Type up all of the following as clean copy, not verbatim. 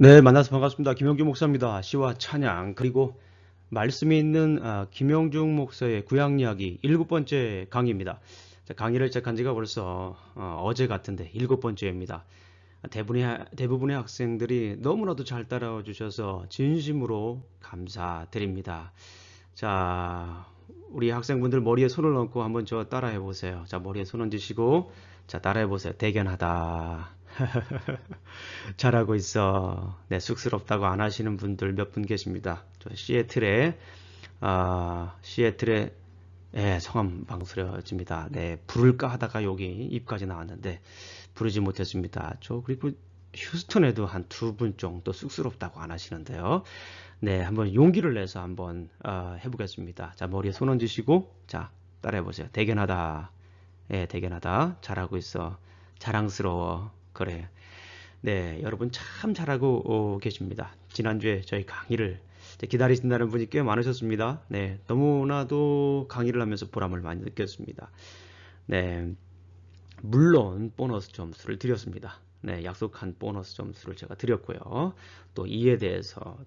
네, 만나서 반갑습니다. 김영중 목사입니다. 시와 찬양 그리고 말씀이 있는 김영중 목사의 구약 이야기 7번째 강의입니다. 자, 강의를 시작한 지가 벌써 어제 같은데 7번째입니다. 대부분의 학생들이 너무나도 잘 따라와 주셔서 진심으로 감사드립니다. 자, 우리 학생분들 머리에 손을 얹고 한번 저 따라해 보세요. 자, 머리에 손 얹으시고 자, 따라해 보세요. 대견하다. 잘하고 있어. 네, 쑥스럽다고 안 하시는 분들 몇 분 계십니다. 저 시애틀에 성함 방스러집니다. 네, 부를까 하다가 여기 입까지 나왔는데 부르지 못했습니다. 그리고 휴스턴에도 한 2분 정도 쑥스럽다고 안 하시는데요. 네, 한번 용기를 내서 한번 해보겠습니다. 자, 머리에 손 얹으시고 자, 따라해 보세요. 대견하다. 대견하다. 잘하고 있어. 자랑스러워. 그래. 네, 여러분 참 잘하고 계십니다. 지난주에 저희 강의를 기다리신다는 분이 꽤 많으셨습니다. 네, 너무나도 강의를 하면서 보람을 많이 느꼈습니다. 네, 물론 보너스 점수를 드렸습니다. 네, 약속한 보너스 점수를 제가 드렸고요. 또 이에 대해서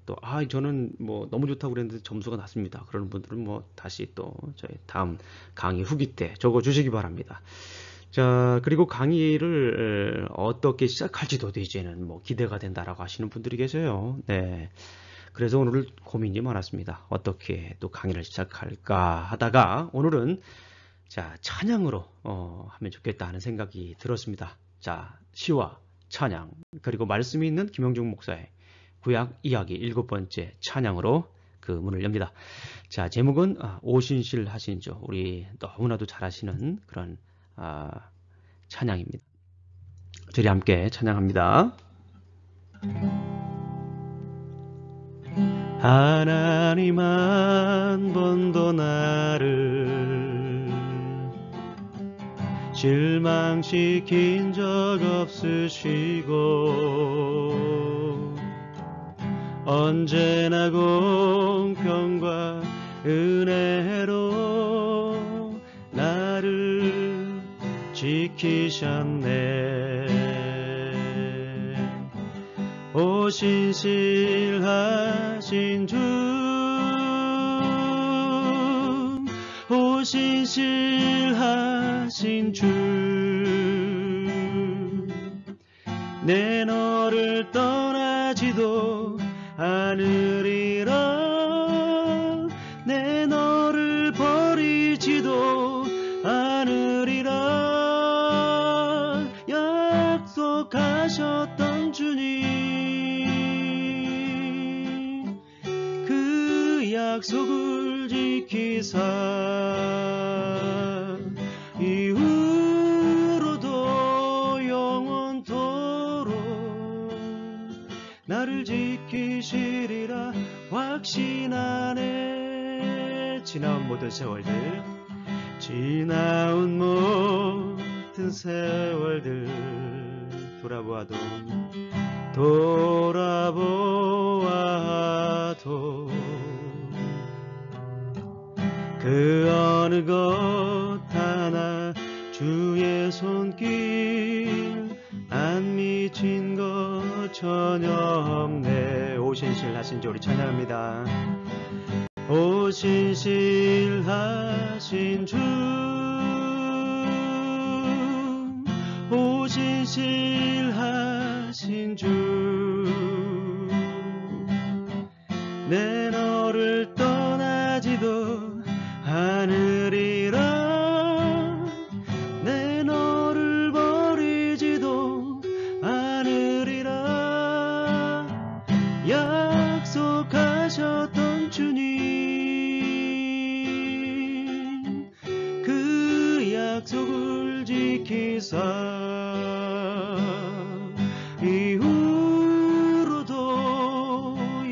저는 뭐 너무 좋다고 그랬는데 점수가 낮습니다. 그런 분들은 뭐 다시 또 저희 다음 강의 후기 때 적어 주시기 바랍니다. 자, 그리고 강의를 어떻게 시작할지도 이제는 뭐 기대가 된다라고 하시는 분들이 계세요. 네. 그래서 오늘 고민이 많았습니다. 어떻게 또 강의를 시작할까 하다가 오늘은 자, 찬양으로 하면 좋겠다 하는 생각이 들었습니다. 자, 시와 찬양 그리고 말씀이 있는 김영중 목사의 구약 이야기 7번째 찬양으로 그 문을 엽니다. 자, 제목은 오신실 하신죠. 우리 너무나도 잘 아시는 그런 찬양입니다. 저희 함께 찬양합니다. 하나님 한 번도 나를 실망시킨 적 없으시고 언제나 공평과 은혜로 나를 지키셨네. 오신실하신 주, 오신실하신 주, 내 너를 떠나지도 않으리라. 내 너를 버리지도 않으리라. 약속하셨던 주님, 그 약속을 지키사 이후로도 영원토록 나를 지키시리라 확신하네. 지나온 모든 세월들, 지나온 모든 세월들 돌아보아도 그 어느 것 하나 주의 손길 안 미친 것 전혀 없네. 오신실하신 주 우리 찬양합니다. 오신실하신 주, 오신실하신 주, 내 너를 떠나지도 않으리라. 내 너를 버리지도 않으리라. 약속하셨던 주님, 그 약속을 지키사 이후로도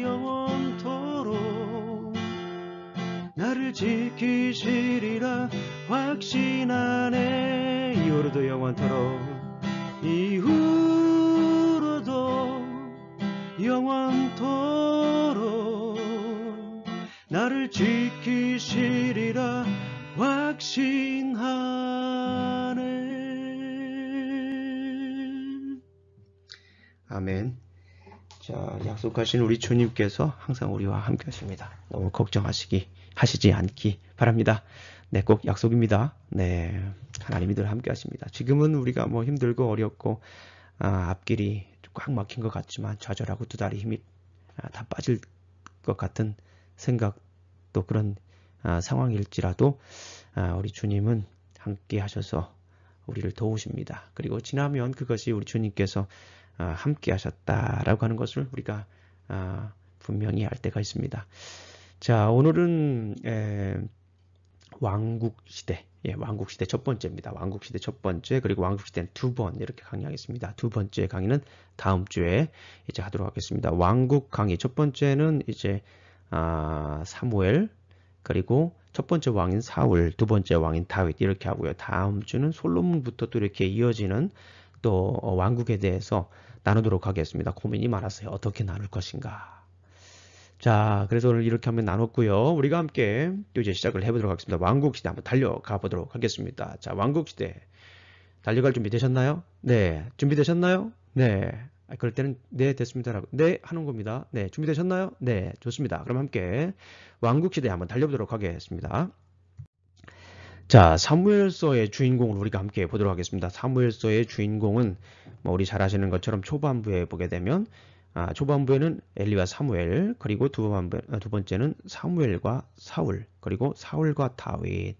영원토록 나를 지키시리라 확신하네. 이후로도 영원토록, 이후로도 영원토록 나를 지키시리라 확신하네. 아멘. 자, 약속하신 우리 주님께서 항상 우리와 함께 하십니다. 너무 하시지 않기 바랍니다. 네, 꼭 약속입니다. 네, 하나님이 늘 함께 하십니다. 지금은 우리가 뭐 힘들고 어렵고, 앞길이 꽉 막힌 것 같지만 좌절하고 두 다리 힘이 다 빠질 것 같은 생각도 그런 상황일지라도 우리 주님은 함께 하셔서 우리를 도우십니다. 그리고 지나면 그것이 우리 주님께서 함께 하셨다라고 하는 것을 우리가 분명히 알 때가 있습니다. 자, 오늘은 왕국시대, 왕국시대 첫 번째입니다. 왕국시대 첫 번째, 그리고 왕국시대는 두 번 이렇게 강의하겠습니다. 두 번째 강의는 다음 주에 이제 하도록 하겠습니다. 왕국 강의 첫 번째는 이제 사무엘, 그리고 첫 번째 왕인 사울, 두 번째 왕인 다윗 이렇게 하고요. 다음 주는 솔로몬부터 또 이렇게 이어지는 또 왕국에 대해서 나누도록 하겠습니다. 고민이 많았어요. 어떻게 나눌 것인가. 자, 그래서 오늘 이렇게 한번 나눴고요. 우리가 함께 또 이제 시작을 해보도록 하겠습니다. 왕국시대 한번 달려가 보도록 하겠습니다. 자, 왕국시대 달려갈 준비 되셨나요? 네. 준비되셨나요? 네. 그럴 때는 네, 됐습니다라고 네 하는 겁니다. 네, 준비되셨나요? 네, 좋습니다. 그럼 함께 왕국시대 한번 달려보도록 하겠습니다. 자, 사무엘서의 주인공을 우리가 함께 보도록 하겠습니다. 사무엘서의 주인공은 뭐 우리 잘 아시는 것처럼 초반부에 보게 되면 초반부에는 엘리와 사무엘, 그리고 두 번째는 사무엘과 사울, 그리고 사울과 다윗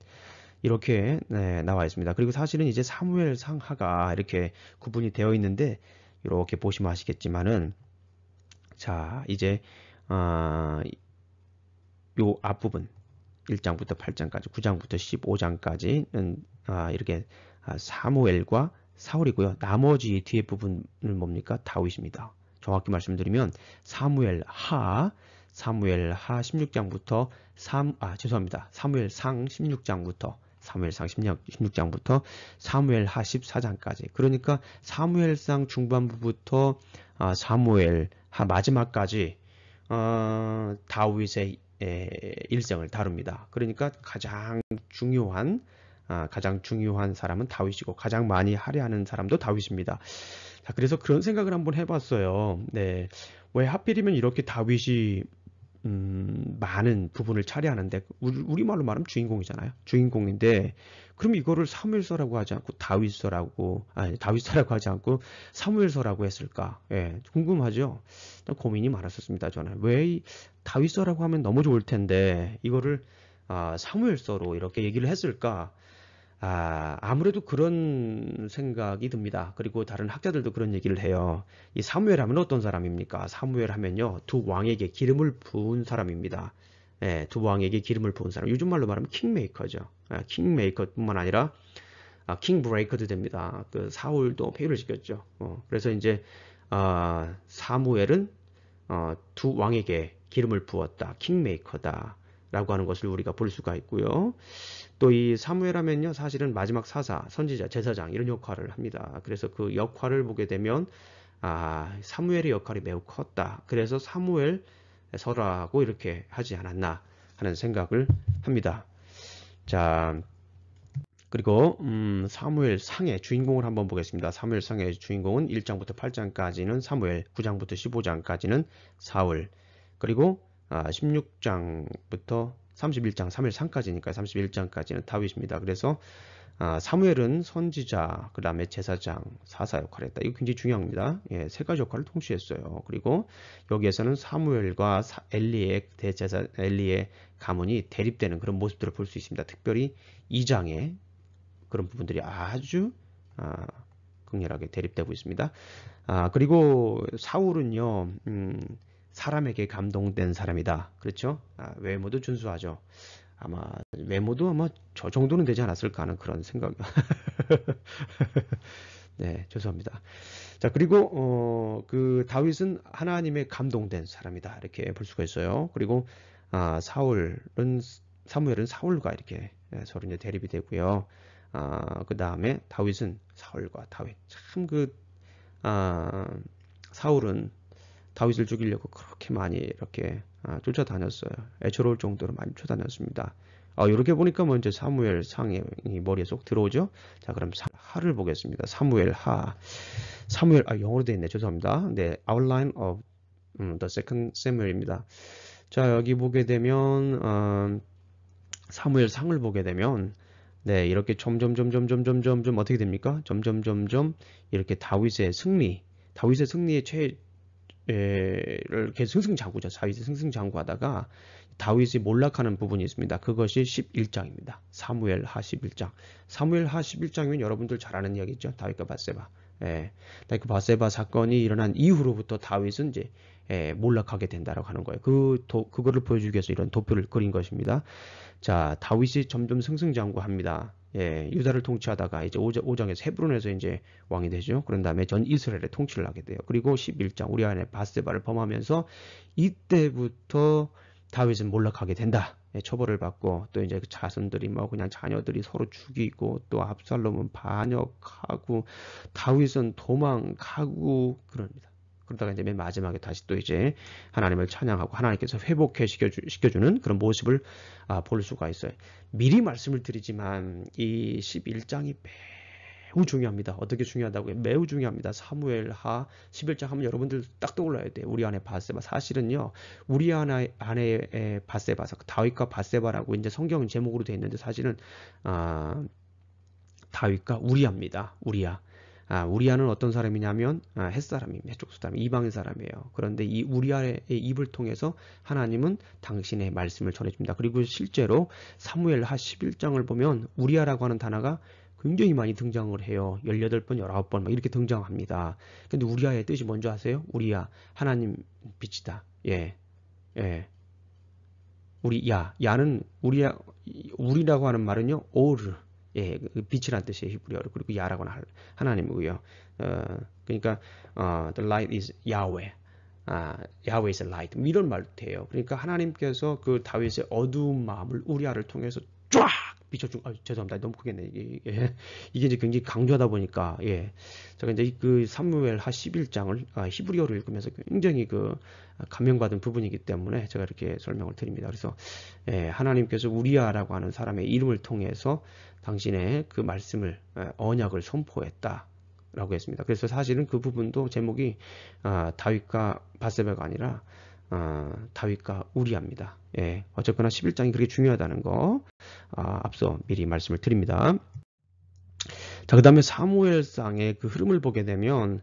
이렇게 나와 있습니다. 그리고 사실은 이제 사무엘 상하가 이렇게 구분이 되어 있는데 이렇게 보시면 아시겠지만은 자, 이제 요 앞부분 1장부터 8장까지, 9장부터 15장까지는 이렇게 사무엘과 사울이고요. 나머지 뒤에 부분은 뭡니까? 다윗입니다. 정확히 말씀드리면 사무엘 하 16장부터 사무엘상 16장부터 사무엘상 16장부터 사무엘하 14장까지. 그러니까 사무엘상 중반부부터 사무엘하 마지막까지 다윗의 일생을 다룹니다. 그러니까 가장 중요한 사람은 다윗이고 가장 많이 할애하는 사람도 다윗입니다. 자, 그래서 그런 생각을 한번 해봤어요. 네, 왜 하필이면 이렇게 다윗이 많은 부분을 차지하는데 우리말로 말하면 주인공이잖아요. 주인공인데 그럼 이거를 사무엘서라고 하지 않고 다윗서라고 하지 않고 사무엘서라고 했을까? 예, 궁금하죠. 고민이 많았었습니다. 저는 왜 다윗서라고 하면 너무 좋을 텐데 이거를 사무엘서로 이렇게 얘기를 했을까? 아무래도 그런 생각이 듭니다. 그리고 다른 학자들도 그런 얘기를 해요. 이 사무엘 하면 어떤 사람입니까? 사무엘 하면요, 두 왕에게 기름을 부은 사람입니다. 예, 두 왕에게 기름을 부은 사람. 요즘 말로 말하면 킹메이커죠. 킹메이커뿐만 아니라 킹브레이커도 됩니다. 그 사울도 폐위를 시켰죠. 그래서 이제 사무엘은 두 왕에게 기름을 부었다. 킹메이커다. 라고 하는 것을 우리가 볼 수가 있고요. 또 이 사무엘 하면요, 사실은 마지막 사사, 선지자, 제사장 이런 역할을 합니다. 그래서 그 역할을 보게 되면 사무엘의 역할이 매우 컸다. 그래서 사무엘서라고 이렇게 하지 않았나 하는 생각을 합니다. 자, 그리고 사무엘상의 주인공을 한번 보겠습니다. 사무엘상의 주인공은 1장부터 8장까지는 사무엘, 9장부터 15장까지는 사울, 그리고 16장부터 31장, 사무엘상까지니까 31장까지는 다윗입니다. 그래서 사무엘은 선지자, 그 다음에 제사장, 사사 역할을 했다. 이거 굉장히 중요합니다. 예, 세 가지 역할을 동시에 했어요. 그리고 여기에서는 사무엘과 엘리의 가문이 대립되는 그런 모습들을 볼 수 있습니다. 특별히 2장에 그런 부분들이 아주 극렬하게 대립되고 있습니다. 그리고 사울은요, 사람에게 감동된 사람이다. 그렇죠? 외모도 준수하죠. 외모도 아마 저 정도는 되지 않았을까 하는 그런 생각. 네, 죄송합니다. 자, 그리고 그 다윗은 하나님의 감동된 사람이다. 이렇게 볼 수가 있어요. 그리고 사무엘은 사울과 이렇게 서로 이제 대립이 되고요. 그 다음에 다윗은 사울과 다윗. 참 사울은 다윗을 죽이려고 그렇게 많이 이렇게 쫓아다녔어요. 애처로울 정도로 많이 쫓아다녔습니다. 이렇게 보니까 먼저 사무엘 상이 머리에 쏙 들어오죠. 자, 그럼 하를 보겠습니다. 사무엘 하. 영어로 되어 있네. 죄송합니다. 네, Outline of The Second Samuel입니다. 자, 여기 보게 되면 사무엘 상을 보게 되면 네, 이렇게 점점 어떻게 됩니까? 점점 이렇게 다윗의 승리의 이렇게 승승장구죠. 다윗이 승승장구하다가 다윗이 몰락하는 부분이 있습니다. 그것이 11장입니다. 사무엘 하 11장. 사무엘 하 11장이면 여러분들 잘 아는 이야기죠. 다윗과 밧세바. 다윗과 밧세바 사건이 일어난 이후로부터 다윗은 이제 몰락하게 된다라고 하는 거예요. 그거를 보여주기 위해서 이런 도표를 그린 것입니다. 자, 다윗이 점점 승승장구합니다. 유다를 통치하다가 이제 5장에서 헤브론에서 이제 왕이 되죠. 그런 다음에 전 이스라엘의 통치를 하게 돼요. 그리고 11장 우리 안에 밧세바를 범하면서 이때부터 다윗은 몰락하게 된다. 처벌을 받고 또 이제 그 자손들이 뭐 그냥 자녀들이 서로 죽이고 또 압살롬은 반역하고 다윗은 도망가고 그럽니다. 그러다가 이제 맨 마지막에 다시 또 이제 하나님을 찬양하고 하나님께서 회복해 시켜주는 그런 모습을 볼 수가 있어요. 미리 말씀을 드리지만 이 11장이 매우 중요합니다. 어떻게 중요하다고요? 매우 중요합니다. 사무엘 하 11장 하면 여러분들 딱 떠올라야 돼요. 우리 안에 밧세바. 사실은요. 우리 안에 밧세바. 다윗과 밧세바라고 이제 성경 제목으로 되어 있는데 사실은 다윗과 우리아입니다. 우리아. 우리아는 어떤 사람이냐면 햇사람입니다. 해쪽 사람, 이방인 사람이에요. 그런데 이 우리아의 입을 통해서 하나님은 당신의 말씀을 전해줍니다. 그리고 실제로 사무엘 하 11장을 보면 우리아라고 하는 단어가 굉장히 많이 등장을 해요. 18번, 19번 막 이렇게 등장합니다. 근데 우리아의 뜻이 뭔지 아세요? 우리아, 하나님 빛이다. 야는 우리라고 하는 말은요, 오르. 빛이란 뜻이에요. 히브리어로. 그리고 야라고는 하나님이고요. 그러니까 the light is Yahweh. Yahweh is light. 이런 말도 돼요. 그러니까 하나님께서 그 다윗의 어두운 마음을 우리아를 통해서 쫙 비춰준. 죄송합니다. 너무 크겠네. 이게 이제 굉장히 강조하다 보니까 제가 이제 그 사무엘 하 11장을 히브리어로 읽으면서 굉장히 그 감명받은 부분이기 때문에 제가 이렇게 설명을 드립니다. 그래서 하나님께서 우리아라고 하는 사람의 이름을 통해서 당신의 그 말씀을 언약을 선포했다. 라고 했습니다. 그래서 사실은 그 부분도 제목이 다윗과 밧세바가 아니라 다윗과 우리아입니다. 어쨌거나 11장이 그렇게 중요하다는 거 앞서 미리 말씀을 드립니다. 자, 그 다음에 사무엘상의 그 흐름을 보게 되면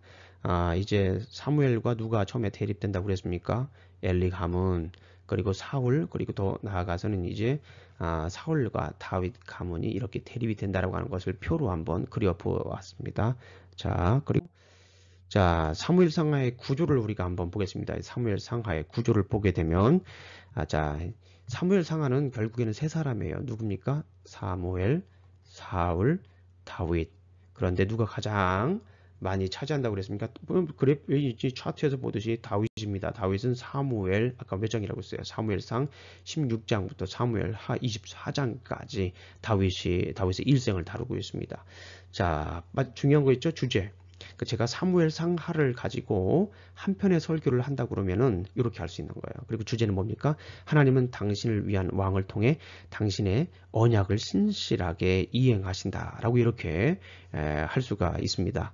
이제 사무엘과 누가 처음에 대립된다고 그랬습니까? 엘리 가문, 그리고 사울, 그리고 더 나아가서는 이제 사울과 다윗 가문이 이렇게 대립이 된다라고 하는 것을 표로 한번 그려보았습니다. 자, 그리고 사무엘 상하의 구조를 우리가 한번 보겠습니다. 사무엘 상하의 구조를 보게 되면 사무엘 상하는 결국에는 세 사람이에요. 누굽니까? 사무엘, 사울, 다윗. 그런데 누가 가장 많이 차지한다고 그랬습니까? 이 차트에서 보듯이 다윗입니다. 다윗은 사무엘, 아까 몇 장이라고 했어요? 사무엘상 16장부터 사무엘 하 24장까지 다윗의 일생을 다루고 있습니다. 자, 중요한 거 있죠? 주제. 제가 사무엘 상하를 가지고 한 편의 설교를 한다 그러면은 이렇게 할 수 있는 거예요. 그리고 주제는 뭡니까? 하나님은 당신을 위한 왕을 통해 당신의 언약을 신실하게 이행하신다라고 이렇게 할 수가 있습니다.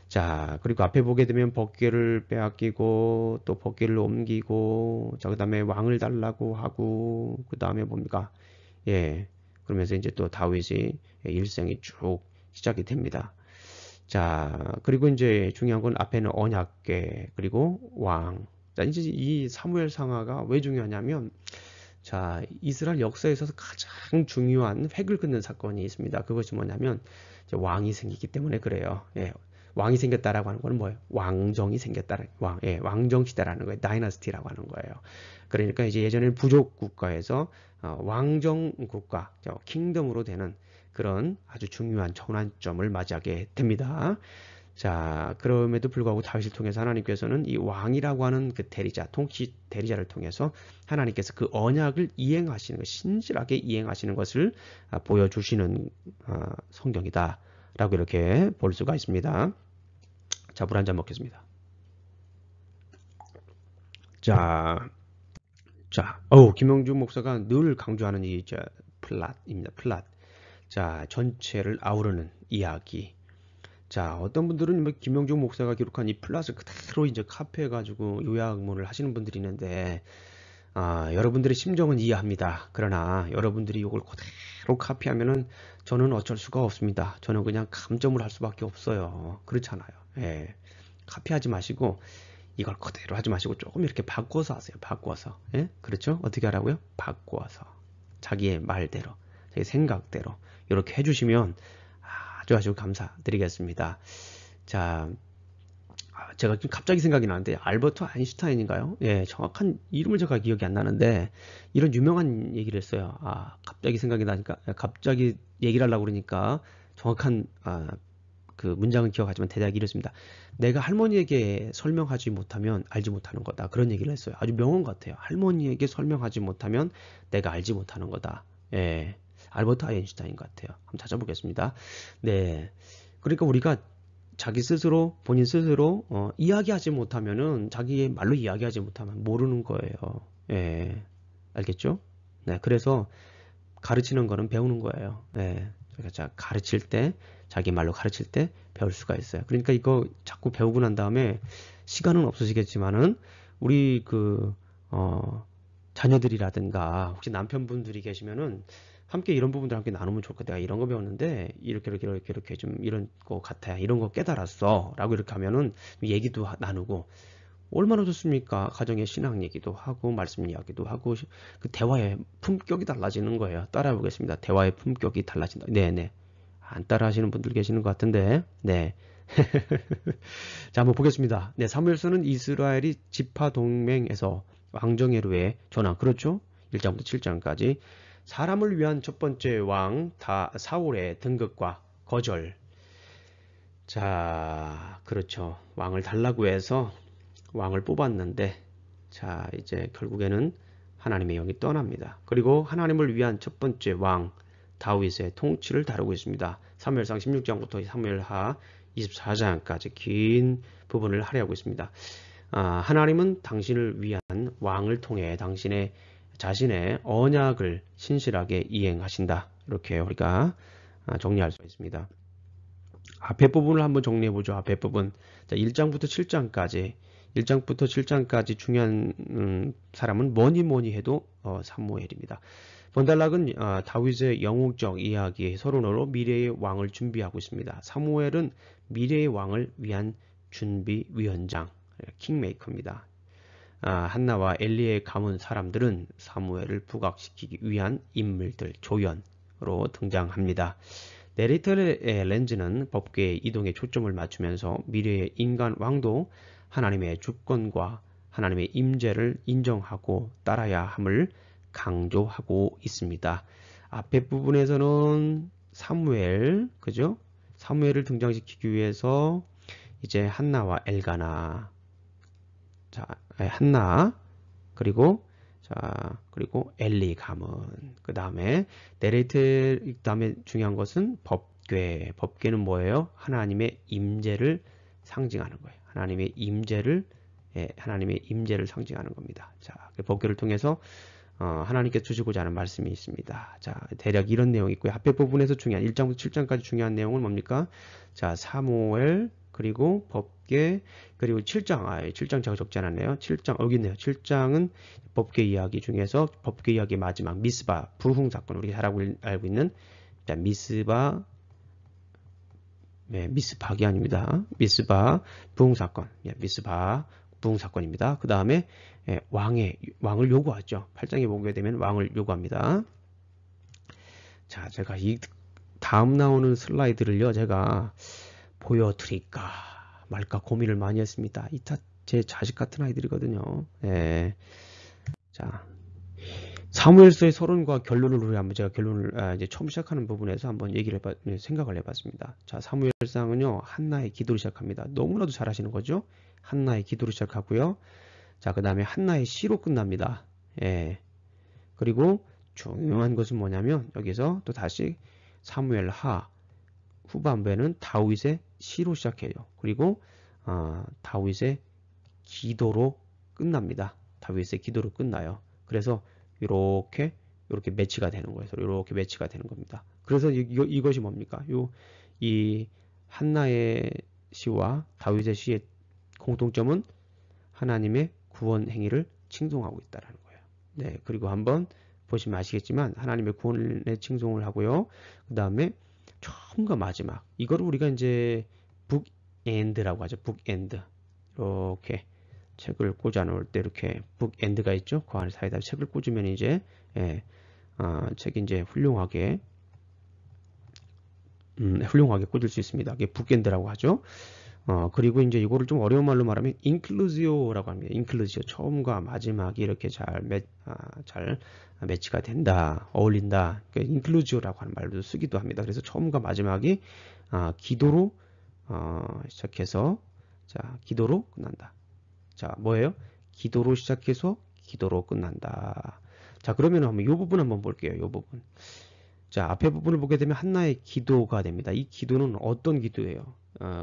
자, 그리고 앞에 보게 되면 법궤를 빼앗기고 또 법궤를 옮기고 그 다음에 왕을 달라고 하고 그 다음에 뭡니까? 그러면서 이제 또 다윗의 일생이 쭉 시작이 됩니다. 자, 그리고 이제 중요한 건 앞에는 언약궤, 그리고 왕. 자, 이제 이 사무엘 상하가 왜 중요하냐면, 자, 이스라엘 역사에 있어서 가장 중요한 획을 긋는 사건이 있습니다. 그것이 뭐냐면, 왕이 생기기 때문에 그래요. 왕이 생겼다라고 하는 건 뭐예요? 왕정이 생겼다는, 왕정 시대라는 거예요. 다이너스티라고 하는 거예요. 그러니까 이제 예전에는 부족 국가에서 왕정 국가, 킹덤으로 되는 그런 아주 중요한 전환점을 맞이하게 됩니다. 자, 그럼에도 불구하고 다윗을 통해서 하나님께서는 이 왕이라고 하는 그 대리자, 통치 대리자를 통해서 하나님께서 그 언약을 이행하시는 것, 신실하게 이행하시는 것을 보여주시는 성경이다. 라고 이렇게 볼 수가 있습니다. 자, 물 한 잔 먹겠습니다. 김영주 목사가 늘 강조하는 이 플랫입니다. 플랫. 자, 전체를 아우르는 이야기. 자, 어떤 분들은 뭐 김영중 목사가 기록한 이 플랫을 그대로 이제 카피해가지고 요약문을 하시는 분들이 있는데, 여러분들의 심정은 이해합니다. 그러나 여러분들이 이걸 그대로 카피하면은 저는 어쩔 수가 없습니다. 저는 그냥 감점을 할 수밖에 없어요. 그렇잖아요. 예. 카피하지 마시고 이걸 그대로 하지 마시고 조금 이렇게 바꿔서 하세요. 바꿔서. 예? 그렇죠? 어떻게 하라고요? 바꿔서. 자기의 말대로, 자기 생각대로 이렇게 해주시면 아주 감사드리겠습니다. 자, 제가 지금 갑자기 생각이 나는데 알버트 아인슈타인인가요? 예, 정확한 이름을 제가 기억이 안 나는데 이런 유명한 얘기를 했어요. 갑자기 생각이 나니까 갑자기 얘기를 하려고 그러니까 정확한 그 문장은 기억하지만 대략 이렇습니다. 내가 할머니에게 설명하지 못하면 알지 못하는 거다. 그런 얘기를 했어요. 아주 명언 같아요. 할머니에게 설명하지 못하면 내가 알지 못하는 거다. 예, 알버트 아인슈타인 같아요. 한번 찾아보겠습니다. 네, 그러니까 우리가 자기 스스로, 본인 스스로 이야기하지 못하면은 자기의 말로 이야기하지 못하면 모르는 거예요. 예, 알겠죠? 네, 그래서 가르치는 거는 배우는 거예요. 네, 그러니까 가르칠 때, 자기 말로 가르칠 때 배울 수가 있어요. 그러니까 이거 자꾸 배우고 난 다음에 시간은 없으시겠지만은 우리 자녀들이라든가 혹시 남편분들이 계시면은 함께 이런 부분들 함께 나누면 좋을 것 같아. 내가 이런 거 배웠는데 이렇게 좀 이런 거 같아. 이런 거 깨달았어. 라고 이렇게 하면은 얘기도 나누고 얼마나 좋습니까? 가정의 신앙 얘기도 하고 말씀 이야기도 하고 그 대화의 품격이 달라지는 거예요. 따라해 보겠습니다. 대화의 품격이 달라진다. 네네. 안 따라 하시는 분들 계시는 것 같은데. 네. 자, 한번 보겠습니다. 네, 사무엘서는 이스라엘이 지파 동맹에서 왕정예로의 전환. 그렇죠? 1장부터 7장까지 사람을 위한 첫 번째 왕 사울의 등극과 거절. 자, 그렇죠. 왕을 달라고 해서 왕을 뽑았는데, 자, 이제 결국에는 하나님의 영이 떠납니다. 그리고 하나님을 위한 첫 번째 왕 다윗의 통치를 다루고 있습니다. 사무엘상 16장부터 사무엘하 24장까지 긴 부분을 할애하고 있습니다. 하나님은 당신을 위한 왕을 통해 당신의 자신의 언약을 신실하게 이행하신다. 이렇게 우리가 정리할 수 있습니다. 앞에 부분을 한번 정리해 보죠. 앞에 부분. 자, 1장부터 7장까지 중요한 사람은 뭐니 해도 사무엘입니다. 본달락은 다윗의 영웅적 이야기의 서론으로 미래의 왕을 준비하고 있습니다. 사무엘은 미래의 왕을 위한 준비위원장, 킹메이커입니다. 한나와 엘리의 가문 사람들은 사무엘을 부각시키기 위한 인물들, 조연으로 등장합니다. 내레이터의 렌즈는 법궤의 이동에 초점을 맞추면서 미래의 인간 왕도 하나님의 주권과 하나님의 임재를 인정하고 따라야 함을 강조하고 있습니다. 앞에 부분에서는 사무엘, 그죠? 사무엘을 등장시키기 위해서 이제 한나와 엘가나, 자, 한나, 그리고 엘리 가문, 그 다음에 내레이트, 그 다음에 중요한 것은 법궤. 법궤는 뭐예요? 하나님의 임재를 상징하는 거예요. 하나님의 임재를 상징하는 겁니다. 자, 법궤를 통해서 하나님께서 주시고자 하는 말씀이 있습니다. 자, 대략 이런 내용이 있고요. 앞에 부분에서 중요한 1장부터 7장까지 중요한 내용은 뭡니까? 자, 사무엘, 그리고 법궤, 그리고 7장, 7장 제가 적지 않았네요. 7장, 여기 있네요. 7장은 법궤 이야기 중에서 법궤 이야기 마지막 미스바 부흥 사건, 우리가 잘 알고 있는, 자, 미스바, 네, 미스박이 아닙니다. 미스바 부흥 사건, 미스바 부흥 사건입니다. 그 다음에 왕을 요구하죠. 8장에 보게 되면 왕을 요구합니다. 자, 제가 이 다음 나오는 슬라이드를요, 제가 보여드릴까 말까 고민을 많이 했습니다. 제 자식 같은 아이들이거든요. 네. 자, 사무엘서의 서론과 결론을 우리 한번 제가 결론을 이제 처음 시작하는 부분에서 한번 생각을 해봤습니다. 자, 사무엘상은요, 한나의 기도로 시작합니다. 너무나도 잘 하시는 거죠? 한나의 기도로 시작하고요. 자, 그 다음에 한나의 시로 끝납니다. 예. 그리고 중요한 것은 뭐냐면 여기서 또 다시 사무엘하 후반부에는 다윗의 시로 시작해요. 그리고 다윗의 기도로 끝납니다. 다윗의 기도로 끝나요. 그래서 이렇게 매치가 되는 거예요. 이렇게 매치가 되는 겁니다. 그래서 이것이 뭡니까? 이 한나의 시와 다윗의 시의 공통점은 하나님의 구원 행위를 칭송하고 있다는 거예요. 네, 그리고 한번 보시면 아시겠지만 하나님의 구원에 칭송을 하고요. 그 다음에 처음과 마지막, 이거를 우리가 이제 북엔드라고 하죠. 북엔드. 이렇게 책을 꽂아 놓을 때 이렇게 북엔드가 있죠. 그 안에 사이다 책을 꽂으면 이제 책이 이제 훌륭하게 꽂을 수 있습니다. 이게 북엔드라고 하죠. 그리고 이제 이거를 좀 어려운 말로 말하면 인클루지오라고 합니다. 인클루지오, 처음과 마지막이 이렇게 잘 매치가 된다, 어울린다. 그러니까 인클루지오라고 하는 말도 쓰기도 합니다. 그래서 처음과 마지막이 기도로 시작해서 기도로 끝난다. 자, 뭐예요? 기도로 시작해서 기도로 끝난다. 자, 그러면 한번 이 부분 한번 볼게요. 이 부분. 자, 앞에 부분을 보게 되면 한나의 기도가 됩니다. 이 기도는 어떤 기도예요?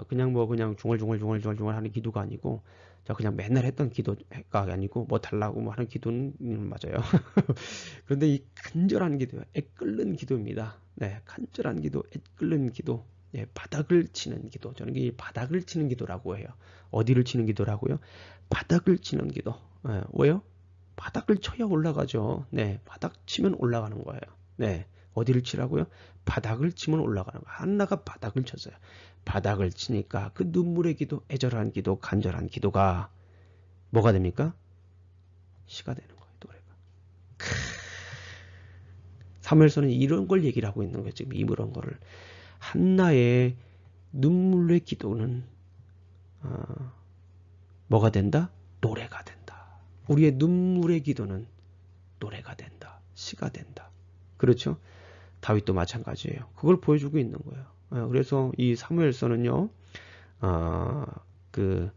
그냥 중얼중얼 하는 기도가 아니고, 자, 그냥 맨날 했던 기도가 아니고, 뭐 달라고 뭐 하는 기도는 맞아요. 그런데 이 간절한 기도예요. 애끓는 기도입니다. 네, 간절한 기도, 애끓는 기도. 예, 바닥을 치는 기도. 저는 이 바닥을 치는 기도라고 해요. 어디를 치는 기도라고요? 바닥을 치는 기도. 예, 왜요? 바닥을 쳐야 올라가죠. 네, 바닥 치면 올라가는 거예요. 네, 어디를 치라고요? 바닥을 치면 올라가는 거예요. 한나가 바닥을 쳤어요. 바닥을 치니까 그 눈물의 기도, 애절한 기도, 간절한 기도가 뭐가 됩니까? 시가 되는 거예요. 노래가. 사무엘서는 이런 걸 얘기를 하고 있는 거예요. 지금 이런 거를. 한나의 눈물의 기도는 뭐가 된다? 노래가 된다. 우리의 눈물의 기도는 노래가 된다. 시가 된다. 그렇죠? 다윗도 마찬가지예요. 그걸 보여주고 있는 거예요. 그래서 이 사무엘서는요, 그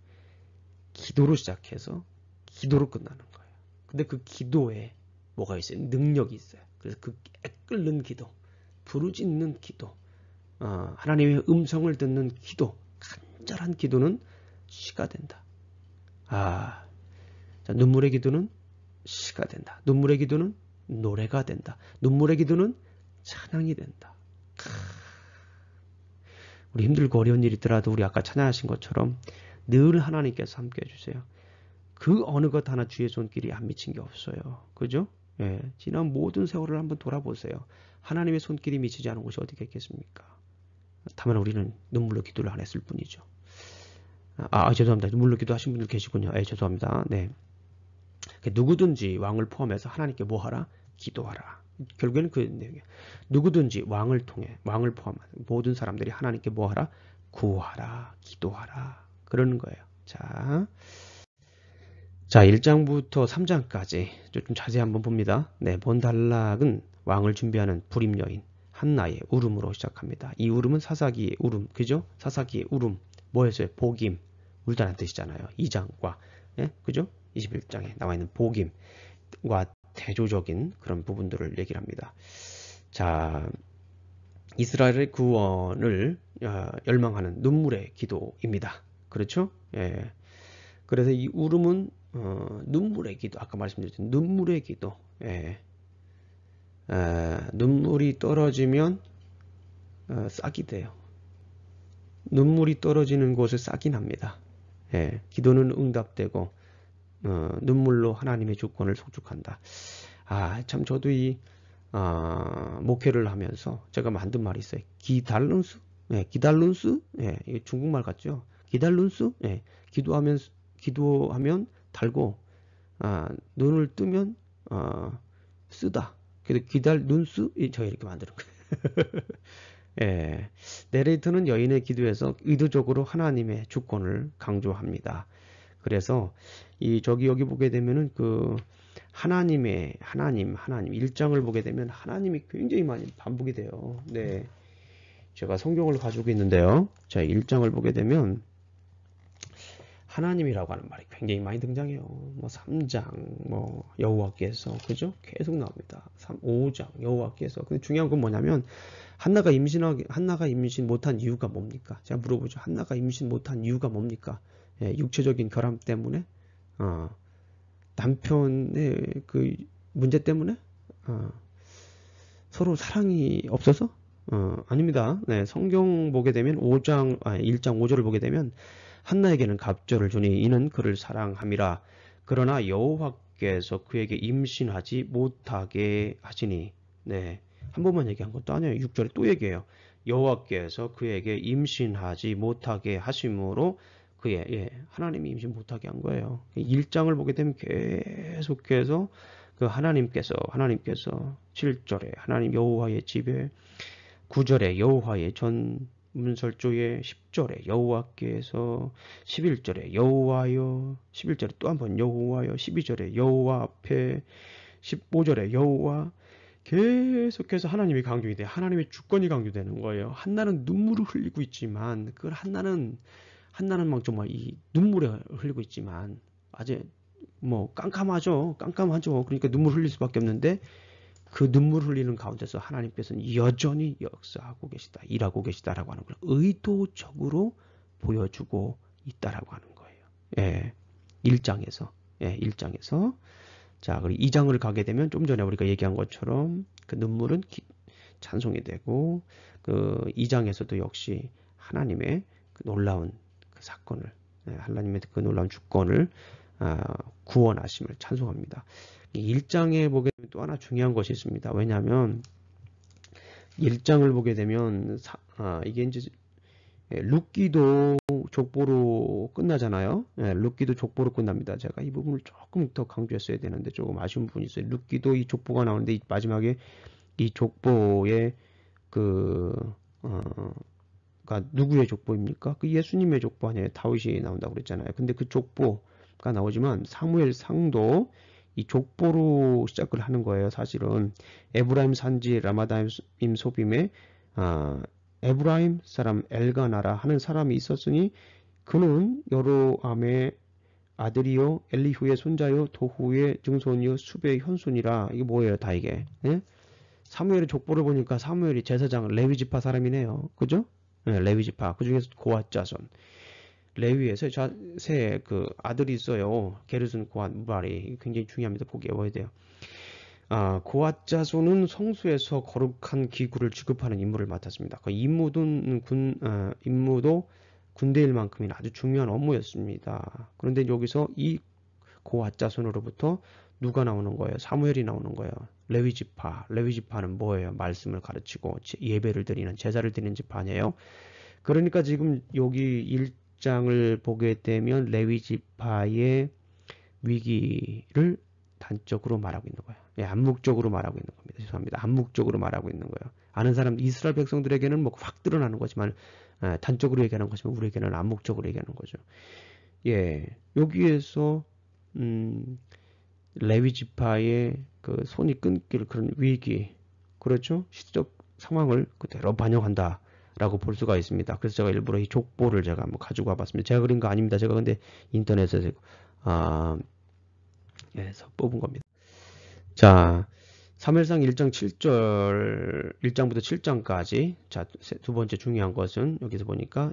기도로 시작해서 기도로 끝나는 거예요. 근데 그 기도에 뭐가 있어요? 능력이 있어요. 그래서 그 애끓는 기도, 부르짖는 기도, 하나님의 음성을 듣는 기도, 간절한 기도는 시가 된다. 자, 눈물의 기도는 시가 된다. 눈물의 기도는 노래가 된다. 눈물의 기도는 찬양이 된다. 우리 힘들고 어려운 일이 있더라도 우리 아까 찬양하신 것처럼 늘 하나님께서 함께 해주세요. 그 어느 것 하나 주의 손길이 안 미친 게 없어요. 그죠? 예, 지난 모든 세월을 한번 돌아보세요. 하나님의 손길이 미치지 않은 곳이 어디가 있겠습니까? 다만 우리는 눈물로 기도를 안 했을 뿐이죠. 죄송합니다. 눈물로 기도하신 분들 계시군요. 죄송합니다. 네. 누구든지 왕을 포함해서 하나님께 뭐 하라? 기도하라. 결국에는 그 내용이에요. 누구든지 왕을 통해, 왕을 포함한 모든 사람들이 하나님께 뭐 하라? 구하라, 기도하라. 그러는 거예요. 자, 1장부터 3장까지 좀 자세히 한번 봅니다. 네, 본달락은 왕을 준비하는 불임 여인 한나의 울음으로 시작합니다. 이 울음은 사사기의 울음, 그죠? 사사기의 울음, 뭐였어요? 복임, 울다는 뜻이잖아요. 2장과, 예? 그죠? 21장에 나와 있는 복임과 대조적인 그런 부분들을 얘기를 합니다. 자, 이스라엘의 구원을 열망하는 눈물의 기도입니다. 그렇죠? 예. 그래서 이 울음은 눈물의 기도, 아까 말씀드렸던 눈물의 기도. 예. 눈물이 떨어지면 싹이 돼요. 눈물이 떨어지는 곳에 싹이 납니다. 예. 기도는 응답되고 눈물로 하나님의 주권을 속축한다. 참 저도 이 목회를 하면서 제가 만든 말이 있어요. 기달룬스? 예, 기달룬스? 예, 이게 중국말 같죠? 기달룬스? 예, 기도하면 달고, 눈을 뜨면 쓰다. 그래서 기달룬스? 저 이렇게 만드는 거예요. 예, 내레이터는 여인의 기도에서 의도적으로 하나님의 주권을 강조합니다. 그래서 여기 보게 되면은 하나님 1장을 보게 되면 하나님이 굉장히 많이 반복이 돼요. 네. 제가 성경을 가지고 있는데요. 자, 1장을 보게 되면 하나님이라고 하는 말이 굉장히 많이 등장해요. 3장, 여호와께서, 그죠? 계속 나옵니다. 5장, 여호와께서. 근데 중요한 건 뭐냐면, 한나가 임신 못한 이유가 뭡니까? 제가 물어보죠. 한나가 임신 못한 이유가 뭡니까? 예, 육체적인 결함 때문에, 남편의 그 문제 때문에, 서로 사랑이 없어서? 아닙니다. 네, 성경 보게 되면 1장 5절을 보게 되면 한나에게는 갑절을 주니 이는 그를 사랑함이라. 그러나 여호와께서 그에게 임신하지 못하게 하시니. 네, 한 번만 얘기한 것도 아니에요. 6절에 또 얘기해요. 여호와께서 그에게 임신하지 못하게 하심으로 하나님이 임신 못하게 한 거예요. 1장을 보게 되면 계속해서 그 하나님께서 7절에 하나님 여호와의 집에, 9절에 여호와의 전문설조에, 10절에 여호와께서, 11절에 여호와여, 11절에 또 한 번 여호와여, 12절에 여호와 앞에, 15절에 여호와, 계속해서 하나님이 강조이 돼. 하나님의 주권이 강조되는 거예요. 한나는 눈물을 흘리고 있지만, 그 한나는 막 정말 이 눈물을 흘리고 있지만 아주 뭐 깜깜하죠. 그러니까 눈물 흘릴 수밖에 없는데, 그 눈물 흘리는 가운데서 하나님께서는 여전히 역사하고 계시다, 일하고 계시다라고 하는 걸 의도적으로 보여주고 있다라고 하는 거예요. 예, 1장에서. 예, 1장에서. 자, 그리고 2장을 가게 되면 좀 전에 우리가 얘기한 것처럼 그 눈물은 찬송이 되고, 그 2장에서도 역시 하나님의 그 놀라운 그 사건을, 하나님의 그 놀라운 주권을, 구원하심을 찬송합니다. 1장에 보게 되면 또 하나 중요한 것이 있습니다. 왜냐하면 1장을 보게 되면 이게 이제 룻기도 족보로 끝나잖아요. 룻기도 족보로 끝납니다. 제가 이 부분을 조금 더 강조했어야 되는데 조금 아쉬운 부분이 있어요. 룻기도 이 족보가 나오는데 마지막에 이 족보의 가 누구의 족보입니까? 그 예수님의 족보 아니에요. 다윗이 나온다고 그랬잖아요. 근데 그 족보가 나오지만 사무엘 상도 이 족보로 시작을 하는 거예요. 사실은 에브라임 산지 라마다임 소빔에 에브라임 사람 엘가나라 하는 사람이 있었으니 그는 여로암의 아들이요 엘리후의 손자요 도후의 증손이요 숲의 현손이라. 이게 뭐예요 다 이게. 예? 사무엘의 족보를 보니까 사무엘이 제사장 레위지파 사람이네요. 그죠? 네, 레위지파. 그 중에서 고앗 자손. 레위에서 세 그 아들이 있어요. 게르손, 고앗, 무발이. 굉장히 중요합니다. 보기 외워야 돼요. 고앗 자손은 성수에서 거룩한 기구를 취급하는 임무를 맡았습니다. 그 임무도 군대일만큼이나 아주 중요한 업무였습니다. 그런데 여기서 이 고앗 자손으로부터 누가 나오는 거예요? 사무엘이 나오는 거예요. 레위지파. 레위지파는 뭐예요? 말씀을 가르치고 예배를 드리는, 제사를 드리는 지파 아니에요? 그러니까 지금 여기 1장을 보게 되면 레위지파의 위기를 단적으로 말하고 있는 거예요. 예, 암묵적으로 말하고 있는 겁니다. 죄송합니다. 암묵적으로 말하고 있는 거예요. 아는 사람, 이스라엘 백성들에게는 뭐 확 드러나는 거지만, 단적으로 얘기하는 거지만 우리에게는 암묵적으로 얘기하는 거죠. 예, 여기에서 레위 지파의 그 손이 끊길 그런 위기, 그렇죠? 시대적 상황을 그대로 반영한다라고 볼 수가 있습니다. 그래서 제가 일부러 이 족보를 제가 한번 가지고 와봤습니다. 제가 그린 거 아닙니다. 제가 근데 인터넷에서 뽑은 겁니다. 자, 사무엘상 1장 7절, 1장부터 7장까지. 자, 두 번째 중요한 것은 여기서 보니까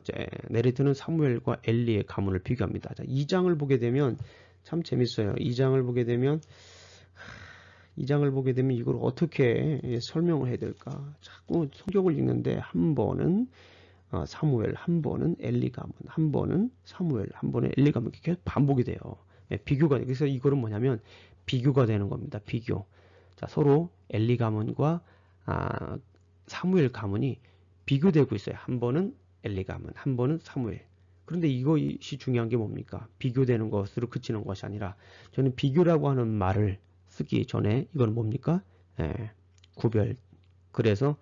네리트는 사무엘과 엘리의 가문을 비교합니다. 자, 2장을 보게 되면 참 재밌어요. 2장을 보게 되면 이걸 어떻게 설명을 해야 될까? 자꾸 성경을 읽는데 한 번은 사무엘, 한 번은 엘리 가문, 한 번은 사무엘, 한 번은 엘리 가문, 이렇게 계속 반복이 돼요. 비교가. 그래서 이거는 뭐냐면 비교가 되는 겁니다. 비교. 자, 서로 엘리 가문과 사무엘 가문이 비교되고 있어요. 한 번은 엘리 가문, 한 번은 사무엘. 그런데 이것이 중요한 게 뭡니까? 비교되는 것으로 그치는 것이 아니라, 저는 비교라고 하는 말을 쓰기 전에 이건 뭡니까? 구별. 그래서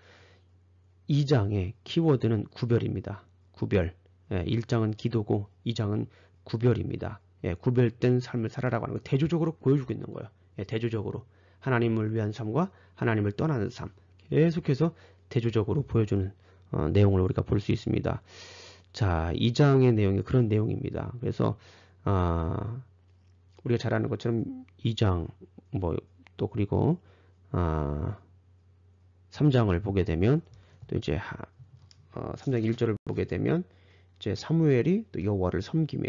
2장의 키워드는 구별입니다. 구별. 1장은 기도고 2장은 구별입니다. 구별된 삶을 살아라고 하는 거 대조적으로 보여주고 있는 거예요. 대조적으로 하나님을 위한 삶과 하나님을 떠나는 삶, 계속해서 대조적으로 보여주는 내용을 우리가 볼 수 있습니다. 자, 2장의 내용이 그런 내용입니다. 그래서 우리가 잘 아는 것처럼 2장 또 그리고 3장을 보게 되면 또 이제 3장 1절을 보게 되면 이제 사무엘이 또 여호와를 섬김에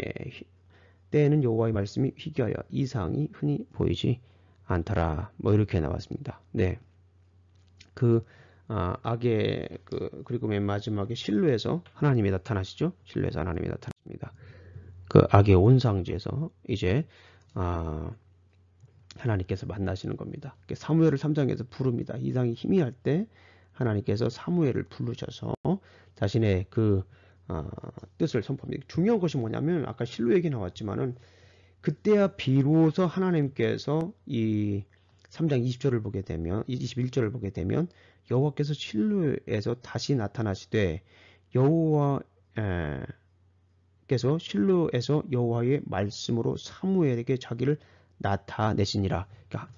때에는 여호와의 말씀이 희귀하여 이상이 흔히 보이지 않더라. 뭐 이렇게 나왔습니다. 네. 그 악의 그리고 맨 마지막에 실로에서 하나님이 나타나시죠. 실로에서 하나님이 나타나십니다. 그 악의 온상지에서 이제 하나님께서 만나시는 겁니다. 사무엘을 3장에서 부릅니다. 이상이 희미할 때 하나님께서 사무엘을 부르셔서 자신의 그 뜻을 선포합니다. 중요한 것이 뭐냐면 아까 실로 얘기 나왔지만은 그때야 비로소 하나님께서 이 3장 20절을 보게 되면 21절을 보게 되면 여호와께서 실로에서 다시 나타나시되 여호와께서 실로에서 여호와의 말씀으로 사무엘에게 자기를 나타내시니라. 그러니까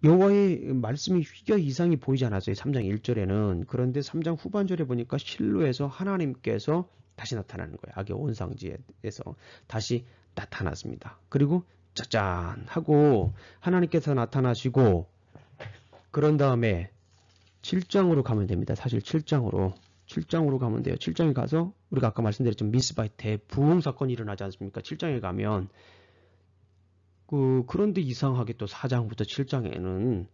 여호와의 말씀이 휘겨 이상이 보이지 않았어요. 3장 1절에는. 그런데 3장 후반절에 보니까 실로에서 하나님께서 다시 나타나는 거예요. 악의 온상지에서 다시 나타났습니다. 그리고 짜잔 하고 하나님께서 나타나시고 그런 다음에 7장으로 가면 됩니다. 사실 7장으로 가면 돼요. 7장에 가서 우리가 아까 말씀드렸지만 미스바의 대부흥 사건이 일어나지 않습니까? 7장에 가면 그런데 이상하게 또 4장부터 7장에는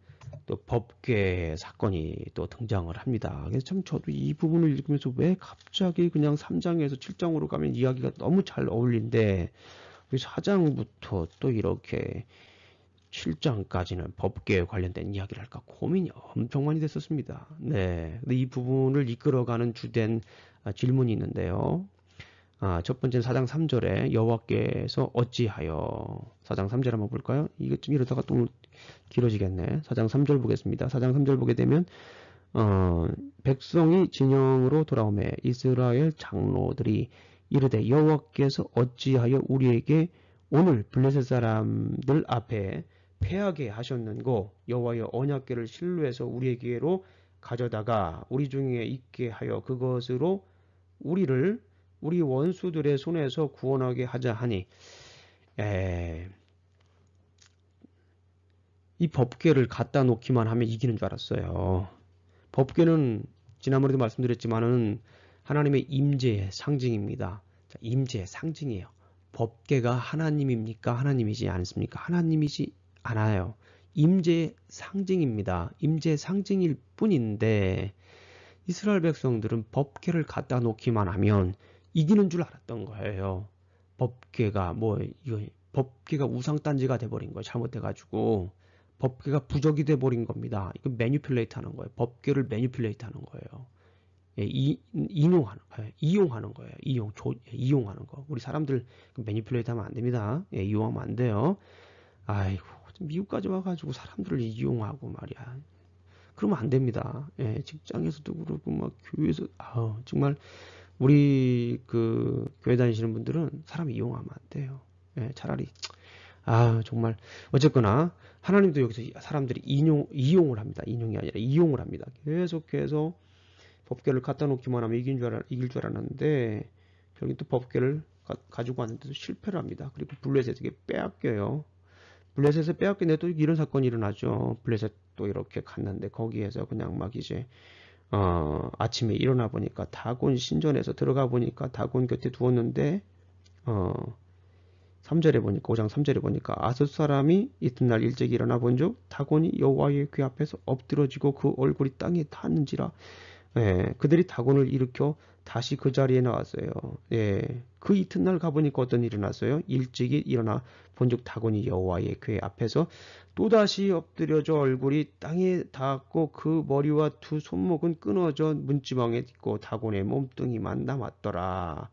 또 법궤 사건이 또 등장을 합니다. 그래서 참 저도 이 부분을 읽으면서 왜 갑자기 그냥 3장에서 7장으로 가면 이야기가 너무 잘 어울린데 4장부터 또 이렇게 7장까지는 법궤에 관련된 이야기를 할까 고민이 엄청 많이 됐었습니다. 네, 근데 이 부분을 이끌어가는 주된 질문이 있는데요. 첫 번째는 4장 3절에 여호와께서 어찌하여 4장 3절 한번 볼까요? 이거 좀 이러다가 또 길어지겠네. 4장 3절 보겠습니다. 4장 3절 보게 되면 백성이 진영으로 돌아오매 이스라엘 장로들이 이르되 여호와께서 어찌하여 우리에게 오늘 블레셋 사람들 앞에 패하게 하셨는고 여호와의 언약궤를 실로에서 우리에게로 가져다가 우리 중에 있게 하여 그것으로 우리를 우리 원수들의 손에서 구원하게 하자 하니 이 법궤를 갖다 놓기만 하면 이기는 줄 알았어요. 법궤는 지난번에도 말씀드렸지만은 하나님의 임재의 상징입니다. 자, 임재의 상징이에요. 법궤가 하나님입니까? 하나님이지 않습니까? 하나님이지 않아요. 임재의 상징입니다. 임재의 상징일 뿐인데 이스라엘 백성들은 법궤를 갖다 놓기만 하면 이기는 줄 알았던 거예요. 법궤가 법궤가 우상단지가 돼버린 거예요. 잘못돼가지고 법궤가 부적이 돼버린 겁니다. 이거 매니플레이트 하는 거예요. 법궤를 매니플레이트 하는 거예요. 이용하는 거예요. 이용하는 거. 우리 사람들 매니플레이트 하면 안 됩니다. 이용하면 안 돼요. 아이고, 미국까지 와가지고 사람들을 이용하고 말이야. 그러면 안 됩니다. 직장에서도 그렇고 막 교회에서 정말 우리 교회 다니시는 분들은 사람 이용하면 안 돼요. 차라리 정말 어쨌거나 하나님도 여기서 사람들이 이용을 합니다. 인용이 아니라 이용을 합니다. 계속해서 법궤를 갖다 놓기만 하면 이길 줄 알았는데 결국 또 법궤를 가지고 왔는데도 실패를 합니다. 그리고 블레셋에게 빼앗겨요. 블레셋에 빼앗기는데 또 이런 사건이 일어나죠. 블레셋 또 이렇게 갔는데 거기에서 그냥 막 이제 아침에 일어나 보니까 다곤 신전에서 들어가 보니까 다곤 곁에 두었는데 3절에 보니까 5장 3절에 보니까 아스 사람이 이튿날 일찍 일어나 본즉 다곤이 여호와의 궤 앞에서 엎드러지고 그 얼굴이 땅에 닿는지라. 그들이 다곤을 일으켜 다시 그 자리에 나왔어요. 그 이튿날 가보니까 어떤 일이 났어요? 일찍이 일어나 본즉 다곤이 여호와의 궤 앞에서 또다시 엎드려져 얼굴이 땅에 닿았고 그 머리와 두 손목은 끊어져 문지방에 있고 다곤의 몸뚱이만 남았더라.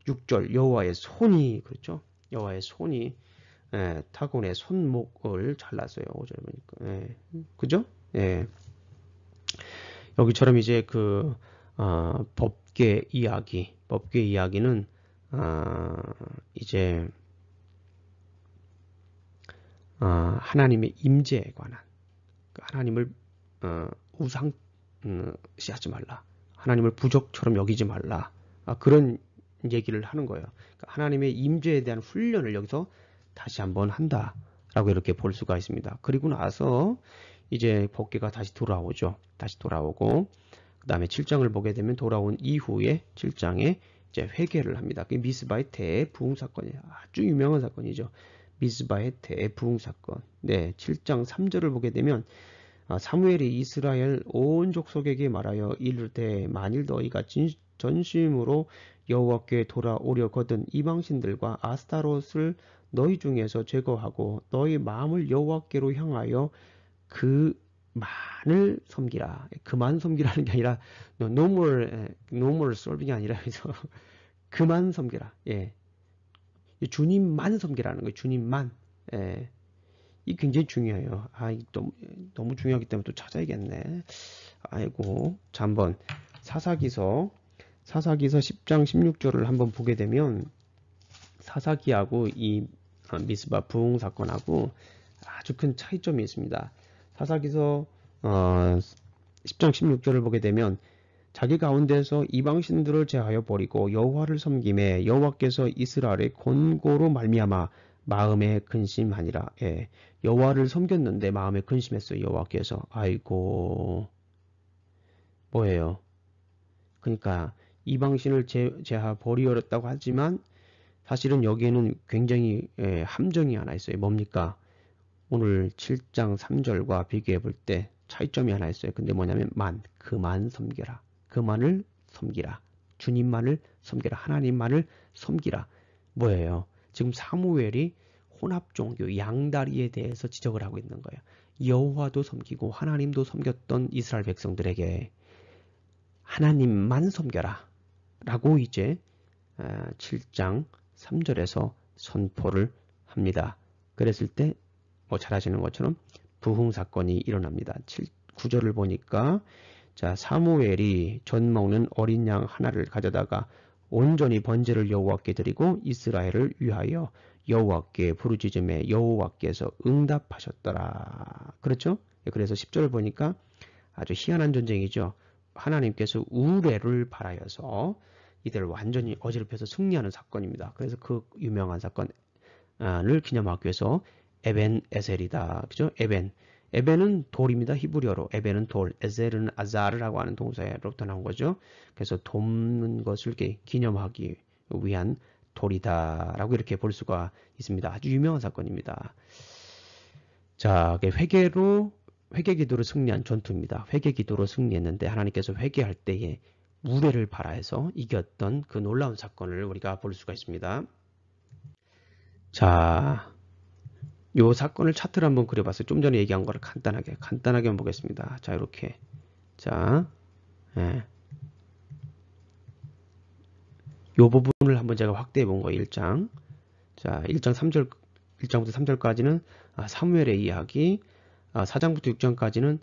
6절 여호와의 손이 그렇죠? 여호와의 손이 다곤의 손목을 잘랐어요. 5절에 보니까 그죠? 여기처럼 이제 법궤 이야기는 이제 하나님의 임재에 관한 하나님을 우상시하지 말라. 하나님을 부적처럼 여기지 말라. 그런 얘기를 하는 거예요. 그러니까 하나님의 임재에 대한 훈련을 여기서 다시 한번 한다라고 이렇게 볼 수가 있습니다. 그리고 나서 이제 법궤가 다시 돌아오죠. 다시 돌아오고 그 다음에 7장을 보게 되면 돌아온 이후에 7장에 이제 회개를 합니다. 그 미스바의 대부흥 사건이에요. 아주 유명한 사건이죠. 미스바의 대부흥 사건. 7장 3절을 보게 되면 사무엘이 이스라엘 온 족속에게 말하여 이르되 만일 너희가 전심으로 여호와께 돌아오려거든 이방신들과 아스타롯을 너희 중에서 제거하고 너희 마음을 여호와께로 향하여 그만을 섬기라. 그만 섬기라는 게 아니라 no more serving이 아니라 그래서 그만 섬기라. 예. 주님만 섬기라는 거예요. 주님만. 예. 이 굉장히 중요해요. 너무 중요하기 때문에 또 찾아야겠네. 아이고. 자, 한번 사사기서 10장 16절을 한번 보게 되면 사사기하고 이 미스바 부흥 사건하고 아주 큰 차이점이 있습니다. 사사기서 10장 16절을 보게 되면 자기 가운데서 이방신들을 제하여 버리고 여호와를 섬김에 여호와께서 이스라엘의 권고로 말미암아 마음에 근심하니라. 예. 여호와를 섬겼는데 마음에 근심했어요. 여호와께서. 아이고. 뭐예요? 그러니까 이방신을 제하 버리었다고 하지만 사실은 여기에는 굉장히 함정이 하나 있어요. 뭡니까? 오늘 7장 3절과 비교해 볼 때 차이점이 하나 있어요. 근데 뭐냐면 그만 섬겨라. 그만을 섬기라. 주님만을 섬기라. 하나님만을 섬기라. 뭐예요? 지금 사무엘이 혼합종교 양다리에 대해서 지적을 하고 있는 거예요. 여호와도 섬기고 하나님도 섬겼던 이스라엘 백성들에게 하나님만 섬겨라 라고 이제 7장 3절에서 선포를 합니다. 그랬을 때 잘 아시는 것처럼 부흥 사건이 일어납니다. 9절을 보니까 자 사무엘이 전 먹는 어린 양 하나를 가져다가 온전히 번제를 여호와께 드리고 이스라엘을 위하여 여호와께 부르짖음에 여호와께서 응답하셨더라. 그렇죠? 그래서 10절을 보니까 아주 희한한 전쟁이죠. 하나님께서 우레를 발하여서 이들을 완전히 어지럽혀서 승리하는 사건입니다. 그래서 그 유명한 사건을 기념하기 위해서 에벤 에셀이다. 그죠? 에벤은 돌입니다. 히브리어로. 에벤은 돌, 에셀은 아자르라고 하는 동사로부터 나온 거죠. 그래서 돕는 것을 이렇게 기념하기 위한 돌이다라고 이렇게 볼 수가 있습니다. 아주 유명한 사건입니다. 자, 회개 기도로 승리한 전투입니다. 회개 기도로 승리했는데 하나님께서 회개할 때에 우레를 발하해서 이겼던 그 놀라운 사건을 우리가 볼 수가 있습니다. 자, 요 사건을 차트를 한번 그려봤어요. 좀 전에 얘기한 거를 간단하게 한번 보겠습니다. 자, 이렇게. 자, 예. 요 부분을 한번 제가 확대해 본 거예요. 1장. 자, 1장부터 3절까지는 사무엘의 이야기, 4장부터 6장까지는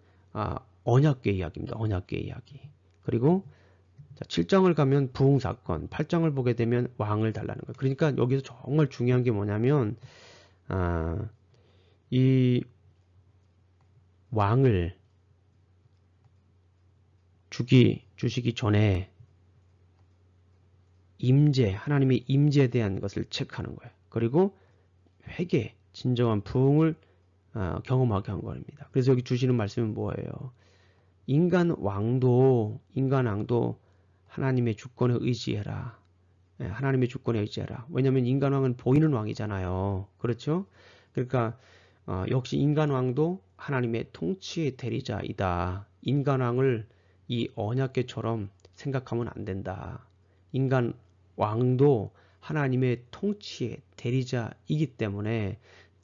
언약궤 이야기입니다. 언약궤 이야기. 그리고 7장을 가면 부흥 사건, 8장을 보게 되면 왕을 달라는 거예요. 그러니까 여기서 정말 중요한 게 뭐냐면 이 왕을 주시기 전에 하나님의 임재에 대한 것을 체크하는 거예요. 그리고 회개, 진정한 부흥을 경험하게 한 겁니다. 그래서 여기 주시는 말씀은 뭐예요? 인간 왕도 하나님의 주권에 의지해라. 하나님의 주권에 의지해라. 왜냐하면 인간 왕은 보이는 왕이잖아요. 그렇죠? 그러니까 역시 인간 왕도 하나님의 통치의 대리자이다. 인간 왕을 이 언약궤처럼 생각하면 안 된다. 인간 왕도 하나님의 통치의 대리자이기 때문에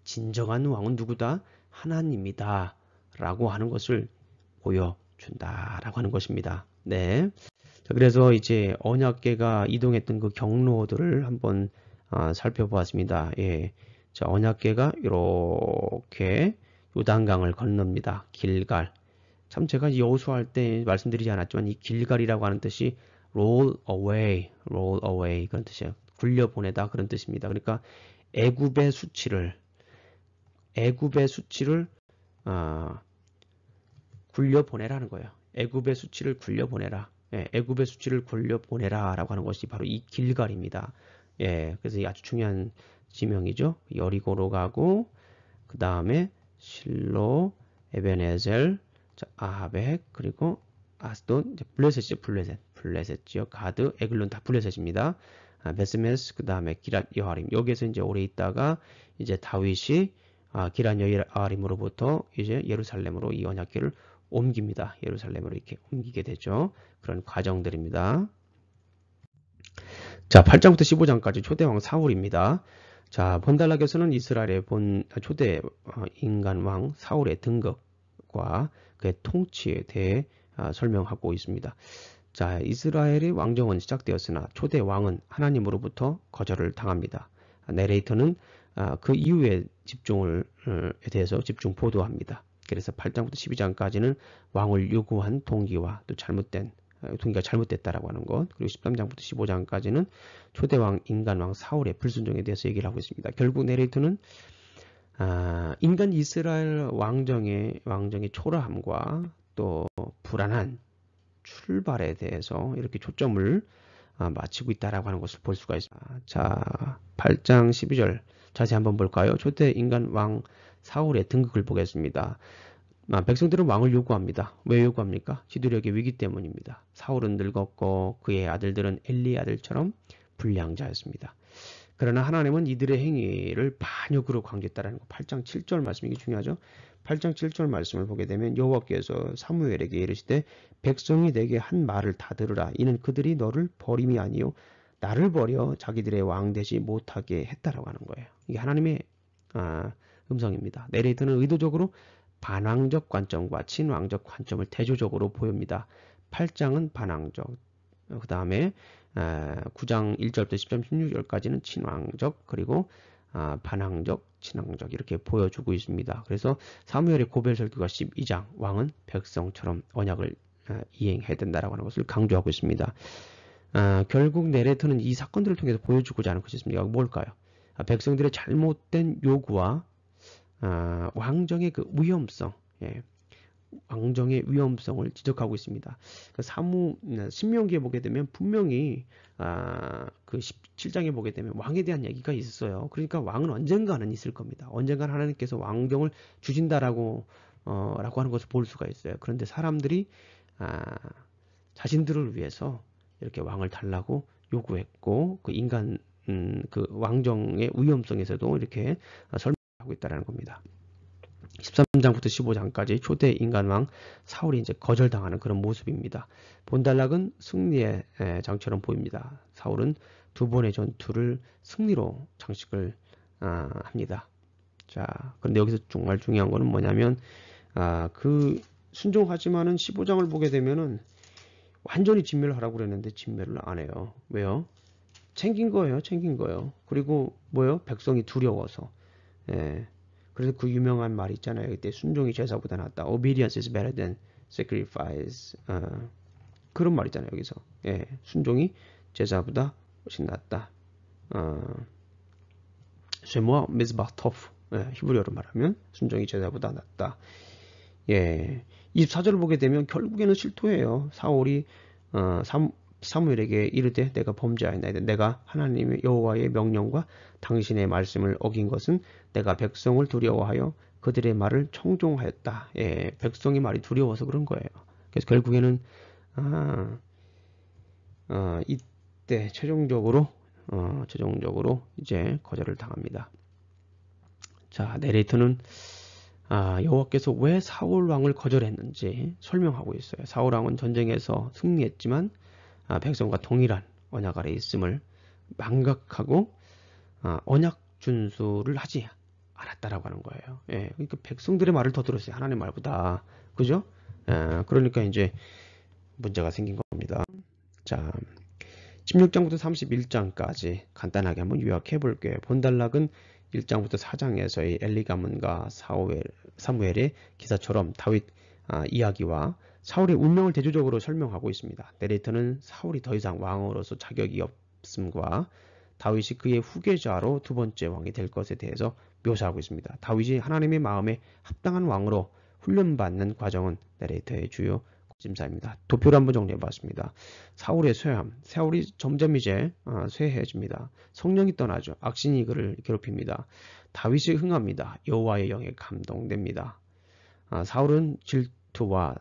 진정한 왕은 누구다? 하나님이다. 라고 하는 것을 보여준다. 라고 하는 것입니다. 네. 자, 그래서 이제 언약궤가 이동했던 그 경로들을 한번 살펴보았습니다. 예. 자, 언약궤가 이렇게 요단강을 건넙니다. 길갈. 참 제가 여호수아 할 때 말씀드리지 않았지만 이 길갈이라고 하는 뜻이 roll away 그런 뜻이에요. 굴려보내다 그런 뜻입니다. 그러니까 애굽의 수치를 굴려보내라는 거예요. 애굽의 수치를 굴려보내라. 예, 애굽의 수치를 굴려보내라 라고 하는 것이 바로 이 길갈입니다. 예, 그래서 이 아주 중요한 지명이죠. 여리고로 가고 그 다음에 실로, 에베네셀, 아하벡, 그리고 아스돈, 블레셋이죠. 블레셋 지역, 가드, 에글론 다 블레셋입니다. 베스메스, 그 다음에 기랏 여하림. 여기에서 이제 오래 있다가 이제 다윗이 기란 여아림으로부터 이제 예루살렘으로 이 언약궤를 옮깁니다. 예루살렘으로 이렇게 옮기게 되죠. 그런 과정들입니다. 자, 8장부터 15장까지 초대왕 사울입니다. 자, 본달락에서는 이스라엘의 초대 인간 왕 사울의 등극과 그의 통치에 대해 설명하고 있습니다. 자, 이스라엘의 왕정은 시작되었으나 초대 왕은 하나님으로부터 거절을 당합니다. 내레이터는 그 이후의 집중에 대해서 집중 보도합니다. 그래서 8장부터 12장까지는 왕을 요구한 동기와 또 동기가 잘못됐다라고 하는 것, 그리고 13장부터 15장까지는 초대왕 인간왕 사울의 불순종에 대해서 얘기를 하고 있습니다. 결국 내레이터는 인간 이스라엘 왕정의 초라함과 또 불안한 출발에 대해서 이렇게 초점을 맞추고 있다라고 하는 것을 볼 수가 있습니다. 자, 8장 12절 자세히 한번 볼까요? 초대 인간 왕 사울의 등극을 보겠습니다. 백성들은 왕을 요구합니다. 왜 요구합니까? 지도력의 위기 때문입니다. 사울은 늙었고 그의 아들들은 엘리의 아들처럼 불량자였습니다. 그러나 하나님은 이들의 행위를 반역으로 강조했다라는 거. 8장 7절 말씀, 이게 중요하죠. 8장 7절 말씀을 보게 되면 여호와께서 사무엘에게 이르시되 백성이 내게 한 말을 다 들으라. 이는 그들이 너를 버림이 아니요 나를 버려 자기들의 왕 되지 못하게 했다라고 하는 거예요. 이게 하나님의 음성입니다. 내레이터는 의도적으로 반왕적 관점과 친왕적 관점을 대조적으로 보입니다. 8장은 반왕적, 그 다음에 9장 1절부터 10장 16절까지는 친왕적, 그리고 반왕적, 친왕적 이렇게 보여주고 있습니다. 그래서 사무엘의 고별 설교가 12장 왕은 백성처럼 언약을 이행해야 된다라고 하는 것을 강조하고 있습니다. 결국 내레이터는 이 사건들을 통해서 보여주고자 하는 것이 있습니다. 뭘까요? 백성들의 잘못된 요구와 왕정의 그 위험성, 왕정의 위험성을 지적하고 있습니다. 신명기에 보게 되면 분명히 그 17장에 보게 되면 왕에 대한 얘기가 있었어요. 그러니까 왕은 언젠가는 있을 겁니다. 언젠가는 하나님께서 왕정을 주신다라고 하는 것을 볼 수가 있어요. 그런데 사람들이 자신들을 위해서 이렇게 왕을 달라고 요구했고 그 인간 그 왕정의 위험성에서도 이렇게 설명하고 있다는 겁니다. 13장부터 15장까지 초대 인간왕 사울이 이제 거절당하는 그런 모습입니다. 본달락은 승리의 장처럼 보입니다. 사울은 두 번의 전투를 승리로 장식을 합니다. 자, 그런데 여기서 정말 중요한 거는 뭐냐면 그 순종하지만은 15장을 보게 되면은 완전히 진멸을 하라고 그랬는데 진멸을 안 해요. 왜요? 챙긴 거예요. 그리고 뭐요? 백성이 두려워서. 그래서 그 유명한 말 있잖아요. 그때 순종이 제사보다 낫다. Obedience is better than sacrifice. 그런 말 있잖아요. 여기서. 순종이 제사보다 훨씬 낫다. 쉐모아 미즈바흐 토프. 히브리어로 말하면 순종이 제사보다 낫다. 24절을 보게 되면 결국에는 실토해요. 사울이 사무엘에게 이르되 내가 범죄하였나이다. 내가 하나님의 여호와의 명령과 당신의 말씀을 어긴 것은 내가 백성을 두려워하여 그들의 말을 청종하였다. 백성의 말이 두려워서 그런 거예요. 그래서 결국에는 이때 최종적으로 이제 거절을 당합니다. 자, 내레이터는 여호와께서 왜 사울 왕을 거절했는지 설명하고 있어요. 사울 왕은 전쟁에서 승리했지만 백성과 동일한 언약 아래 있음을 망각하고 언약 준수를 하지 않았다라고 하는 거예요. 그러니까 백성들의 말을 더 들었어요. 하나님의 말보다. 그죠? 그러니까 이제 문제가 생긴 겁니다. 자, 16장부터 31장까지 간단하게 한번 요약해 볼게요. 본달락은 1장부터 4장에서의 엘리 가문과 사무엘의 기사처럼 다윗 이야기와 사울의 운명을 대조적으로 설명하고 있습니다. 내레이터는 사울이 더 이상 왕으로서 자격이 없음과 다윗이 그의 후계자로 두 번째 왕이 될 것에 대해서 묘사하고 있습니다. 다윗이 하나님의 마음에 합당한 왕으로 훈련받는 과정은 내레이터의 주요 관심사입니다. 도표를 한번 정리해봤습니다. 사울의 쇠함. 사울이 점점 이제 쇠해집니다. 성령이 떠나죠. 악신이 그를 괴롭힙니다. 다윗이 흥합니다. 여호와의 영에 감동됩니다. 사울은 질투와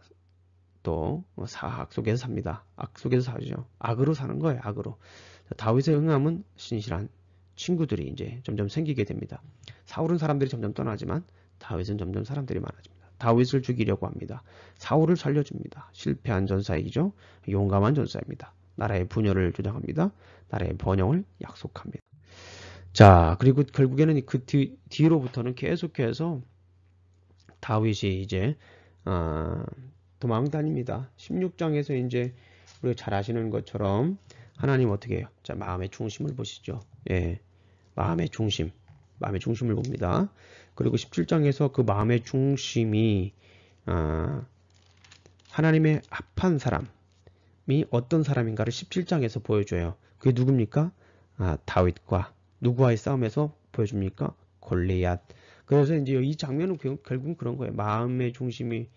또 사악 속에서 삽니다. 악 속에서 살죠. 악으로 사는 거예요. 악으로. 다윗의 흥함은 신실한 친구들이 이제 점점 생기게 됩니다. 사울은 사람들이 점점 떠나지만 다윗은 점점 사람들이 많아집니다. 다윗을 죽이려고 합니다. 사울을 살려줍니다. 실패한 전사이죠. 용감한 전사입니다. 나라의 분열을 주장합니다. 나라의 번영을 약속합니다. 자, 그리고 결국에는 그 뒤로부터는 계속해서 다윗이 이제 도망 다닙니다. 16장에서 이제 우리가 잘 아시는 것처럼 하나님 어떻게 해요? 자, 마음의 중심을 보시죠. 예, 마음의 중심을 봅니다. 그리고 17장에서 그 마음의 중심이 하나님의 합한 사람이 어떤 사람인가를 17장에서 보여줘요. 그게 누굽니까? 다윗과 누구와의 싸움에서 보여줍니까? 골리앗. 그래서 이제 이 장면은 결국은 그런 거예요. 마음의 중심이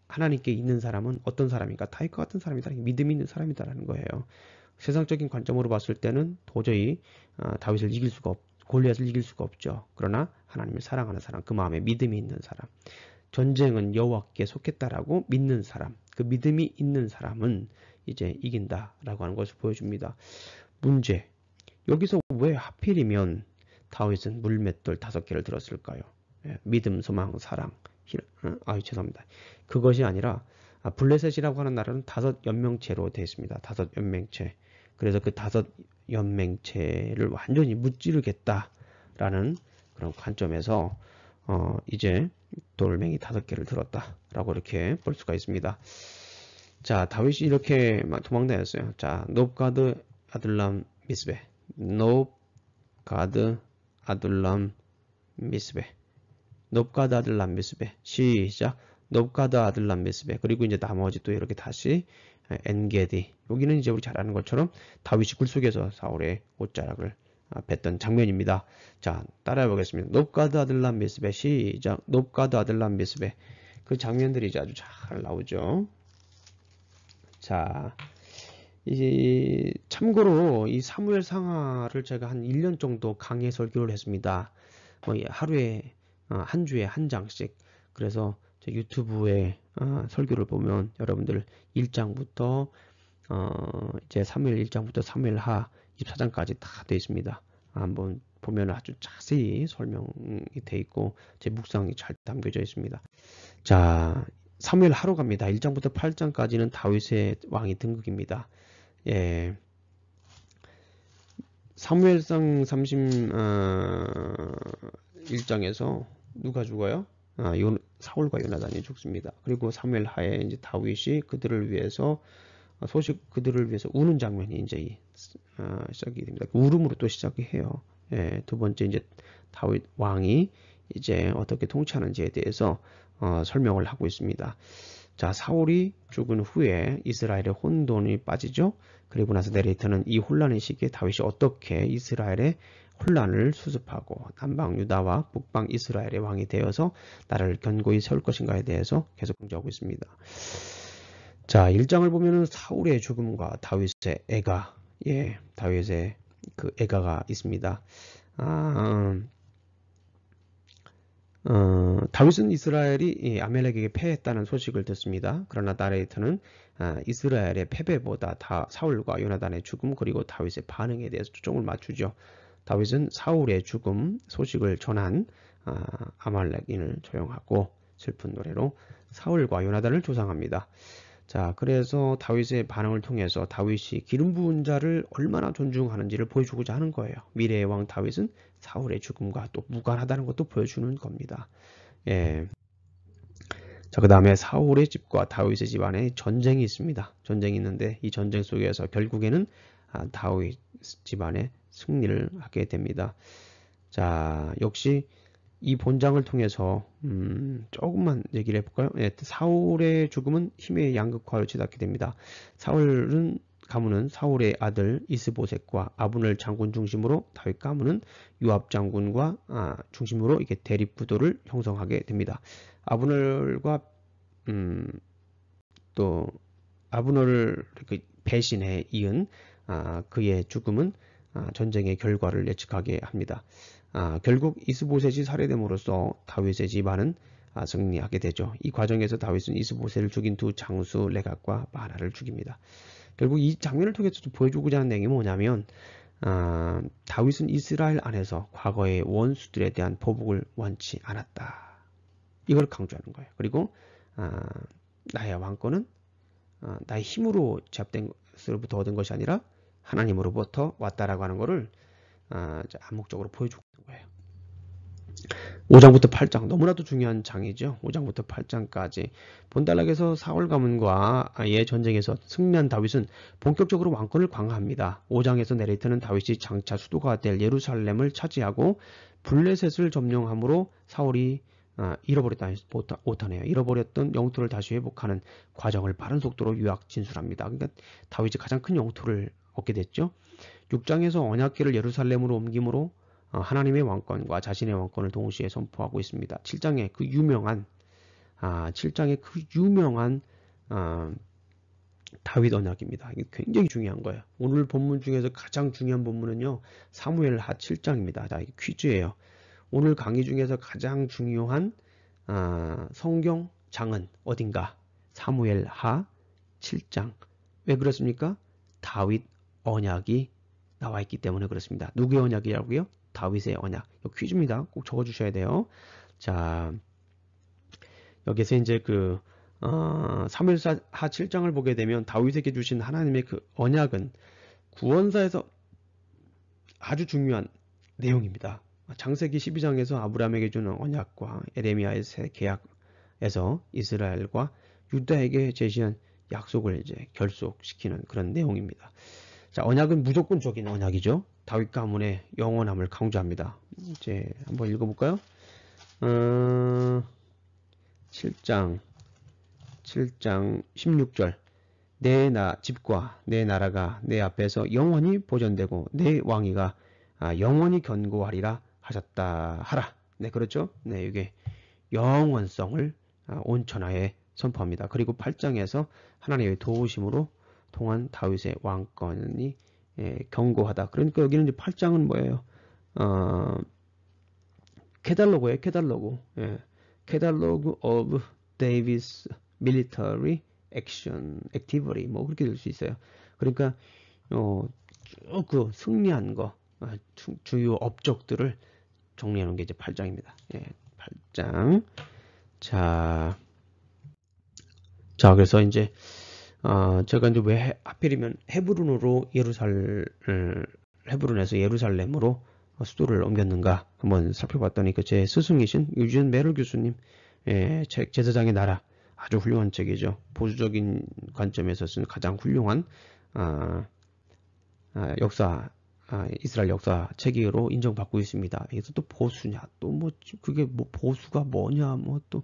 하나님께 있는 사람은 어떤 사람인가? 다윗과 같은 사람이다. 믿음이 있는 사람이다라는 거예요. 세상적인 관점으로 봤을 때는 도저히 다윗을 이길 수가 골리앗을 이길 수가 없죠. 그러나 하나님을 사랑하는 사람, 그 마음에 믿음이 있는 사람, 전쟁은 여호와께 속했다라고 믿는 사람, 그 믿음이 있는 사람은 이제 이긴다라고 하는 것을 보여줍니다. 문제, 여기서 왜 하필이면 다윗은 물맷돌 5개를 들었을까요? 예, 믿음, 소망, 사랑. 죄송합니다. 그것이 아니라 블레셋이라고 하는 나라는 5연맹체로 되어 있습니다. 5연맹체. 그래서 그 5연맹체를 완전히 무찌르겠다라는 그런 관점에서 이제 돌멩이 5개를 들었다라고 이렇게 볼 수가 있습니다. 자, 다윗이 이렇게 도망다녔어요. 자, 놉가드 아둘람 미스베. 놉가드 아둘람 미스베. 놉가드 아들람 미스베. 시작. 놉가드 아들람 미스베. 그리고 이제 나머지 또 이렇게 다시 엔게디. 여기는 이제 우리 잘 아는 것처럼 다윗이 굴속에서 사울의 옷자락을 뱉던 장면입니다. 자, 따라해 보겠습니다. 놉가드 아들람 미스베. 시작. 놉가드 아들람 미스베. 그 장면들이 이제 아주 잘 나오죠. 자, 참고로 이 사무엘 상하를 제가 한 1년 정도 강의 설교를 했습니다. 하루에 한 주에 한 장씩. 그래서 유튜브에 설교를 보면 여러분들 1장부터 이제 사무엘 1장부터 사무엘 하 24장까지 다 되어 있습니다. 한번 보면 아주 자세히 설명이 되어 있고 제 묵상이 잘 담겨져 있습니다. 자, 사무엘 하로 갑니다. 1장부터 8장까지는 다윗의 왕이 등극입니다. 예. 사무엘상 31장에서 누가 죽어요? 사울과 요나단이 죽습니다. 그리고 사무엘 하에 이제 다윗이 그들을 위해서 우는 장면이 이제 시작이 됩니다. 울음으로 또 시작이 해요. 예, 두 번째 이제 다윗 왕이 이제 어떻게 통치하는지에 대해서 설명을 하고 있습니다. 자, 사울이 죽은 후에 이스라엘의 혼돈이 빠지죠. 그리고 나서 내레이터는 이 혼란의 시기에 다윗이 어떻게 이스라엘의 혼란을 수습하고 남방 유다와 북방 이스라엘의 왕이 되어서 나라를 견고히 세울 것인가에 대해서 계속 강조하고 있습니다. 자, 1장을 보면은 사울의 죽음과 다윗의 애가, 다윗의 그 애가가 있습니다. 다윗은 이스라엘이 아멜렉에게 패했다는 소식을 듣습니다. 그러나 나레이터는 이스라엘의 패배보다 사울과 요나단의 죽음 그리고 다윗의 반응에 대해서 초점을 맞추죠. 다윗은 사울의 죽음 소식을 전한 아말렉인을 조용하고 슬픈 노래로 사울과 요나단을 조상합니다. 자, 그래서 다윗의 반응을 통해서 다윗이 기름 부은 자를 얼마나 존중하는지를 보여주고자 하는 거예요. 미래의 왕 다윗은 사울의 죽음과 또 무관하다는 것도 보여주는 겁니다. 예. 자, 그 다음에 사울의 집과 다윗의 집 안에 전쟁이 있습니다. 전쟁이 있는데 이 전쟁 속에서 결국에는 다윗 집안에 승리를 하게 됩니다. 자, 역시 이 본장을 통해서 조금만 얘기를 해볼까요? 사울의 죽음은 힘의 양극화를 치닫게 됩니다. 사울 가문은 사울의 아들 이스보셋과 아브넬 장군 중심으로 다윗 가문은 요압 장군과 중심으로 이게 대립 구도를 형성하게 됩니다. 아브넬과 또 아브넬을 배신에 이은 그의 죽음은 전쟁의 결과를 예측하게 합니다. 결국 이스보셋이 살해됨으로써 다윗의 집안은 승리하게 되죠. 이 과정에서 다윗은 이스보셋을 죽인 두 장수 레갑과 마라를 죽입니다. 결국 이 장면을 통해서 보여주고자 하는 내용이 뭐냐면 다윗은 이스라엘 안에서 과거의 원수들에 대한 보복을 원치 않았다. 이걸 강조하는 거예요. 그리고 나의 왕권은 나의 힘으로 제압된 것으로부터 얻은 것이 아니라 하나님으로부터 왔다라고 하는 것을 암묵적으로 보여주고 있는 거예요. 5장부터 8장 너무나도 중요한 장이죠. 5장부터 8장까지 본달락에서 사울 가문과의 전쟁에서 승리한 다윗은 본격적으로 왕권을 강화합니다. 5장에서 네레이트는 다윗이 장차 수도가 될 예루살렘을 차지하고 블레셋을 점령함으로 사울이 잃어버렸다 못하네요. 잃어버렸던 영토를 다시 회복하는 과정을 빠른 속도로 요약 진술합니다. 그러니까 다윗이 가장 큰 영토를 얻게 됐죠. 6장에서 언약궤를 예루살렘으로 옮김으로 하나님의 왕권과 자신의 왕권을 동시에 선포하고 있습니다. 7장의 그 유명한 다윗 언약입니다. 이게 굉장히 중요한 거예요. 오늘 본문 중에서 가장 중요한 본문은요, 사무엘하 7장입니다. 자, 이게 퀴즈예요. 오늘 강의 중에서 가장 중요한 성경 장은 어딘가? 사무엘하 7장. 왜 그렇습니까? 다윗 언약이 나와 있기 때문에 그렇습니다. 누구의 언약이라고요? 다윗의 언약. 이거 퀴즈입니다. 꼭 적어주셔야 돼요. 자, 여기서 이제 사무엘하 7장을 보게 되면 다윗에게 주신 하나님의 그 언약은 구원사에서 아주 중요한 내용입니다. 창세기 12장에서 아브라함에게 주는 언약과 에레미야의 새 계약에서 이스라엘과 유다에게 제시한 약속을 이제 결속시키는 그런 내용입니다. 자, 언약은 무조건적인 언약이죠. 다윗 가문의 영원함을 강조합니다. 이제 한번 읽어볼까요? 7장 16절 내 집과 내 나라가 내 앞에서 영원히 보존되고 내 왕위가 영원히 견고하리라 하셨다. 네, 그렇죠? 네, 이게 영원성을 온 천하에 선포합니다. 그리고 8장에서 하나님의 도우심으로 통한 다윗의 왕권이 견고하다. 그러니까 여기는 이제 8장은 뭐예요? 캐달로그예요. 캐달로그. 캐달로그 of David's military action activity. 뭐 그렇게 될 수 있어요. 그러니까 쭉 그 승리한 거, 주요 업적들을 정리해 놓은 게 이제 8장입니다. 8장. 자, 그래서 이제 제가 이제 왜 하필이면 헤브론에서 예루살렘으로 수도를 옮겼는가 한번 살펴봤더니 제 스승이신 유지은 메럴 교수님 책 제사장의 나라 아주 훌륭한 책이죠. 보수적인 관점에서 쓴 가장 훌륭한 이스라엘 역사 책으로 인정받고 있습니다. 여기서 또 보수냐, 또 뭐 그게 뭐 보수가 뭐냐, 뭐 또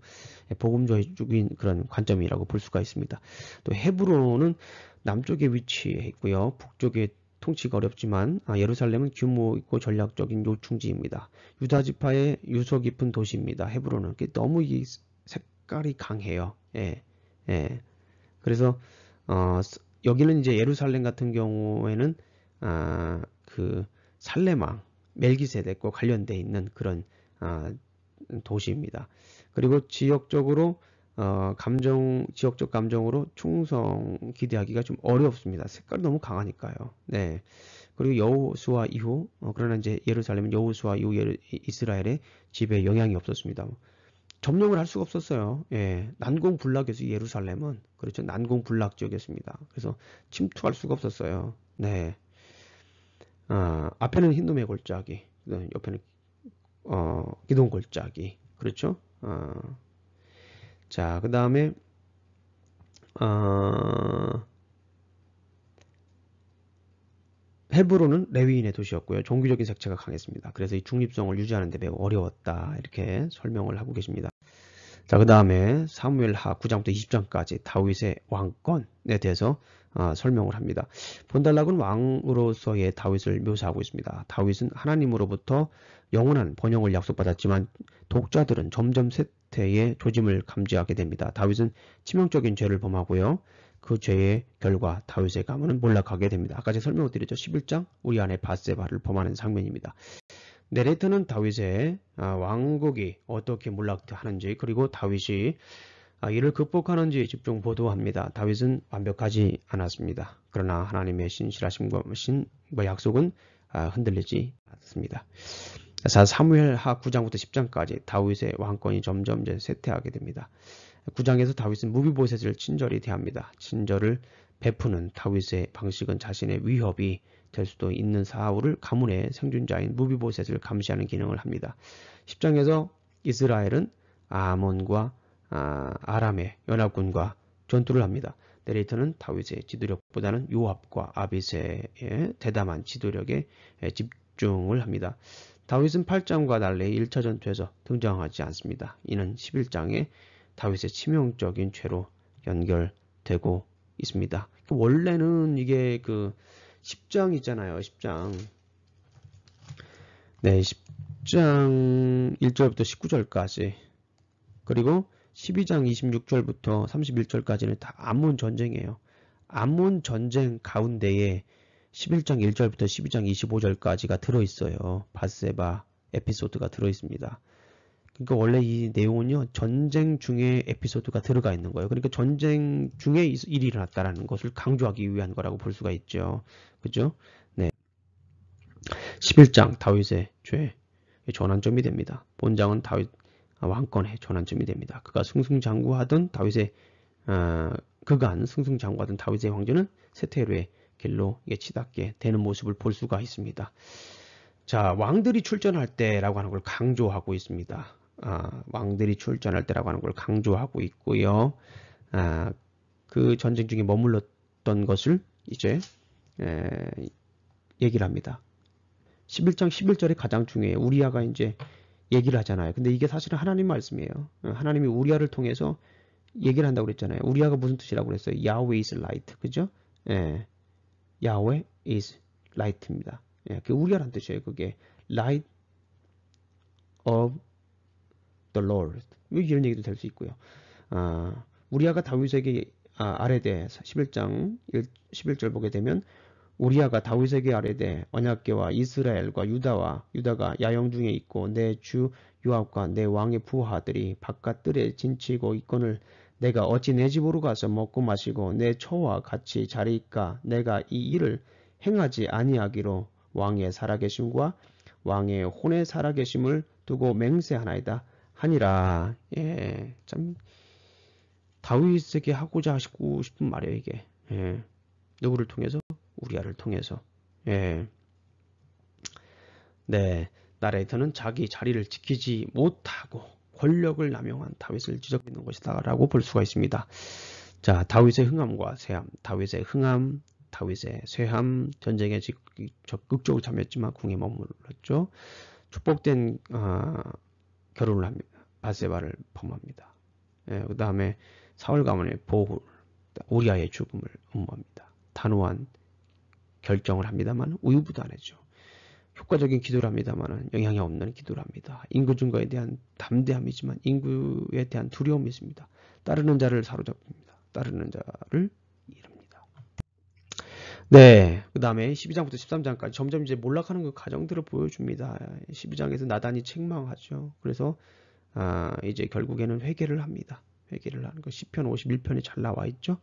복음주의적인 그런 관점이라고 볼 수가 있습니다. 또 헤브론은 남쪽에 위치해 있고요, 북쪽에 통치가 어렵지만 예루살렘은 규모 있고 전략적인 요충지입니다. 유다 지파의 유서 깊은 도시입니다. 헤브론은 너무 이 색깔이 강해요. 그래서 여기는 이제 예루살렘 같은 경우에는 그 살레망 멜기세덱과 관련되어 있는 그런 도시입니다. 그리고 지역적 감정으로 충성 기대하기가 좀 어렵습니다. 색깔이 너무 강하니까요. 네. 그리고 여호수아 이후 그러나 이제 예루살렘은 여호수아 이후 이스라엘의 지배에 영향이 없었습니다. 점령을 할 수가 없었어요. 난공불락에서 예루살렘은 그렇죠. 난공불락 지역이었습니다. 그래서 침투할 수가 없었어요. 네. 앞에는 흰돔의 골짜기, 옆에는 기돔 골짜기, 그렇죠? 자, 그 다음에 헤브론은 레위인의 도시였고요. 종교적인 색채가 강했습니다. 그래서 이 중립성을 유지하는 데 매우 어려웠다. 이렇게 설명을 하고 계십니다. 자, 그 다음에 사무엘하 9장부터 20장까지 다윗의 왕권에 대해서 설명을 합니다. 본달락은 왕으로서의 다윗을 묘사하고 있습니다. 다윗은 하나님으로부터 영원한 번영을 약속받았지만 독자들은 점점 쇠퇴의 조짐을 감지하게 됩니다. 다윗은 치명적인 죄를 범하고요. 그 죄의 결과 다윗의 가문은 몰락하게 됩니다. 아까 제가 설명을 드렸죠. 11장 우리 아내 밧세바를 범하는 장면입니다. 네레이터는 다윗의 왕국이 어떻게 몰락하는지 그리고 다윗이 이를 극복하는지 집중 보도합니다. 다윗은 완벽하지 않았습니다. 그러나 하나님의 신실하심과 약속은 흔들리지 않습니다. 자, 사무엘 하 9장부터 10장까지 다윗의 왕권이 점점 이제 쇠퇴하게 됩니다. 9장에서 다윗은 무비보셋을 친절히 대합니다. 친절을 베푸는 다윗의 방식은 자신의 위협이 될 수도 있는 사울을 가문의 생존자인 무비보셋을 감시하는 기능을 합니다. 10장에서 이스라엘은 아몬과 아람의 연합군과 전투를 합니다. 내레이터는 다윗의 지도력보다는 요압과 아비새의 대담한 지도력에 집중을 합니다. 다윗은 8장과 달리 1차 전투에서 등장하지 않습니다. 이는 11장에 다윗의 치명적인 죄로 연결되고 있습니다. 원래는 이게 그 10장 있잖아요. 10장. 네, 10장 1절부터 19절까지. 그리고 12장 26절부터 31절까지는 다 암몬 전쟁이에요. 암몬 전쟁 가운데에 11장 1절부터 12장 25절까지가 들어있어요. 바세바 에피소드가 들어있습니다. 그러니까 원래 이 내용은요, 전쟁 중에 에피소드가 들어가 있는 거예요. 그러니까 전쟁 중에 일이 일어났다라는 것을 강조하기 위한 거라고 볼 수가 있죠. 그죠? 네. 11장 다윗의 죄 전환점이 됩니다. 본장은 다윗 왕권의 전환점이 됩니다. 그가 승승장구하던 다윗의 그간 승승장구하던 다윗의 황제는 쇠퇴로의 길로 치닫게 되는 모습을 볼 수가 있습니다. 자, 왕들이 출전할 때라고 하는 걸 강조하고 있습니다. 왕들이 출전할 때라고 하는 걸 강조하고 있고요. 그 전쟁 중에 머물렀던 것을 이제 얘기를 합니다. 11장 11절에 가장 중요해요. 우리아가 이제 얘기를 하잖아요. 근데 이게 사실은 하나님 말씀이에요. 하나님이 우리아를 통해서 얘기를 한다고 그랬잖아요. 우리아가 무슨 뜻이라고 그랬어요? Yahweh is light. 그죠? 예. Yahweh is light입니다. 예, 그 우리아라는 뜻이에요. 그게 light of the Lord. 이런 얘기도 될 수 있고요. 우리아가 다윗에게 아뢰되 11장 11절 보게 되면 우리아가 다윗에게 아뢰되 언약궤와 이스라엘과 유다가 야영 중에 있고 내 주 요압과 내 왕의 부하들이 바깥 뜰에 진치고 있거늘 내가 어찌 내 집으로 가서 먹고 마시고 내 처와 같이 자리이까 내가 이 일을 행하지 아니하기로 왕의 살아계심과 왕의 혼의 살아계심을 두고 맹세하나이다 하니라. 예, 참 다윗에게 하고자 하시고 싶은 말이에요 이게. 예, 누구를 통해서? 우리아를 통해서. 예. 네, 나레이터는 자기 자리를 지키지 못하고 권력을 남용한 다윗을 지적하는 것이다 라고 볼 수가 있습니다. 자, 다윗의 흥함과 쇠함, 다윗의 흥함, 다윗의 쇠함, 전쟁에 적극적으로 참여했지만 궁에 머물렀죠. 축복된 결혼을 합니다. 바세바를 범합니다. 예, 그 다음에 사울 가문의 보호, 우리아의 죽음을 음모합니다. 단호한 결정을 합니다만 우유부단하죠. 효과적인 기도를 합니다만 영향이 없는 기도를 합니다. 인구 증거에 대한 담대함이지만 인구에 대한 두려움이 있습니다. 따르는 자를 사로잡습니다. 따르는 자를 이룹니다. 네, 그 다음에 12장부터 13장까지 점점 이제 몰락하는 그 과정들을 보여줍니다. 12장에서 나단이 책망하죠. 그래서 이제 결국에는 회개를 합니다. 회개를 하는 거 시편 51편에 잘 나와 있죠.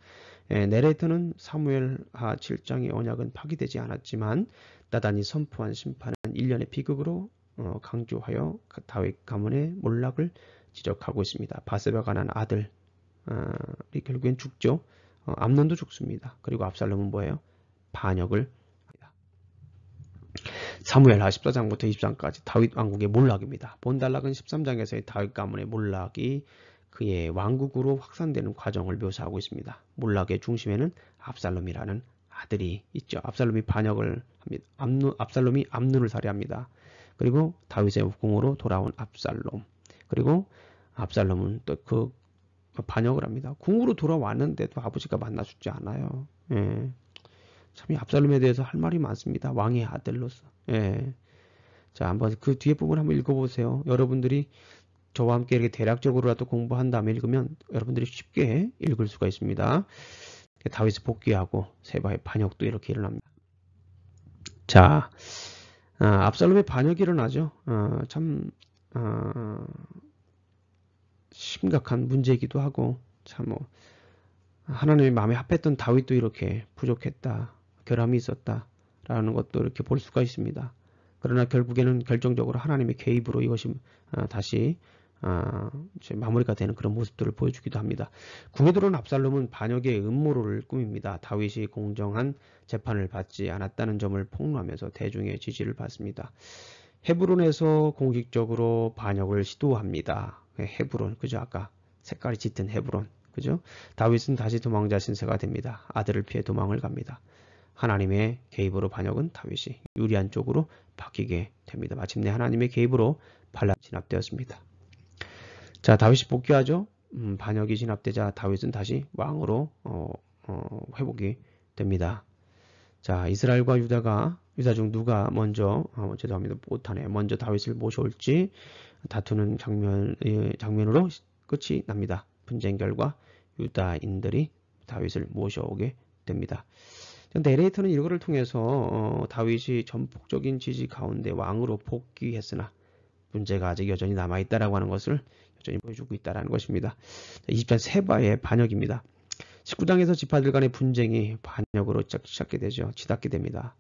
내레이터는 사무엘 하 7장의 언약은 파기되지 않았지만 나단이 선포한 심판은 1년의 비극으로 강조하여 다윗 가문의 몰락을 지적하고 있습니다. 바세바가 난 아들이 결국엔 죽죠. 암논도 죽습니다. 그리고 압살롬은 뭐예요? 반역을 합니다. 사무엘 하 14장부터 20장까지 다윗 왕국의 몰락입니다. 본달락은 13장에서의 다윗 가문의 몰락이 그의 왕국으로 확산되는 과정을 묘사하고 있습니다. 몰락의 중심에는 압살롬이라는 아들이 있죠. 압살롬이 반역을 합니다. 압살롬이 암논을 살해합니다. 그리고 다윗의 궁으로 돌아온 압살롬. 그리고 압살롬은 또 그 반역을 합니다. 궁으로 돌아왔는데도 아버지가 만나 주지 않아요. 예. 참 이 압살롬에 대해서 할 말이 많습니다. 왕의 아들로서. 예. 자, 한번 그 뒤에 부분 한번 읽어보세요. 여러분들이 저와 함께 이렇게 대략적으로라도 공부한 다음에 읽으면 여러분들이 쉽게 읽을 수가 있습니다. 다윗을 복귀하고 세바의 반역도 이렇게 일어납니다. 자, 압살롬의 반역이 일어나죠. 참 심각한 문제이기도 하고 참 하나님의 마음에 합했던 다윗도 이렇게 부족했다, 결함이 있었다 라는 것도 이렇게 볼 수가 있습니다. 그러나 결국에는 결정적으로 하나님의 개입으로 이것이 다시 이제 마무리가 되는 그런 모습들을 보여주기도 합니다. 궁에 들어온 압살롬은 반역의 음모를 꾸밉니다. 다윗이 공정한 재판을 받지 않았다는 점을 폭로하면서 대중의 지지를 받습니다. 헤브론에서 공식적으로 반역을 시도합니다. 헤브론, 그죠? 아까 색깔이 짙은 헤브론, 그죠? 다윗은 다시 도망자 신세가 됩니다. 아들을 피해 도망을 갑니다. 하나님의 개입으로 반역은 다윗이 유리한 쪽으로 바뀌게 됩니다. 마침내 하나님의 개입으로 반란이 진압되었습니다. 자, 다윗이 복귀하죠. 반역이 진압되자 다윗은 다시 왕으로 회복이 됩니다. 자, 이스라엘과 유다 중 누가 먼저 죄송합니다. 못하네. 먼저 다윗을 모셔올지 다투는 장면으로 끝이 납니다. 분쟁 결과 유다인들이 다윗을 모셔오게 됩니다. 내레이터는 이거를 통해서 다윗이 전폭적인 지지 가운데 왕으로 복귀했으나 문제가 아직 여전히 남아있다라고 하는 것을 여전히 보여주고 있다는 것입니다. 20장 세바의 반역입니다. 19장에서 지파들 간의 분쟁이 반역으로 시작하게 되죠. 치닫게 됩니다.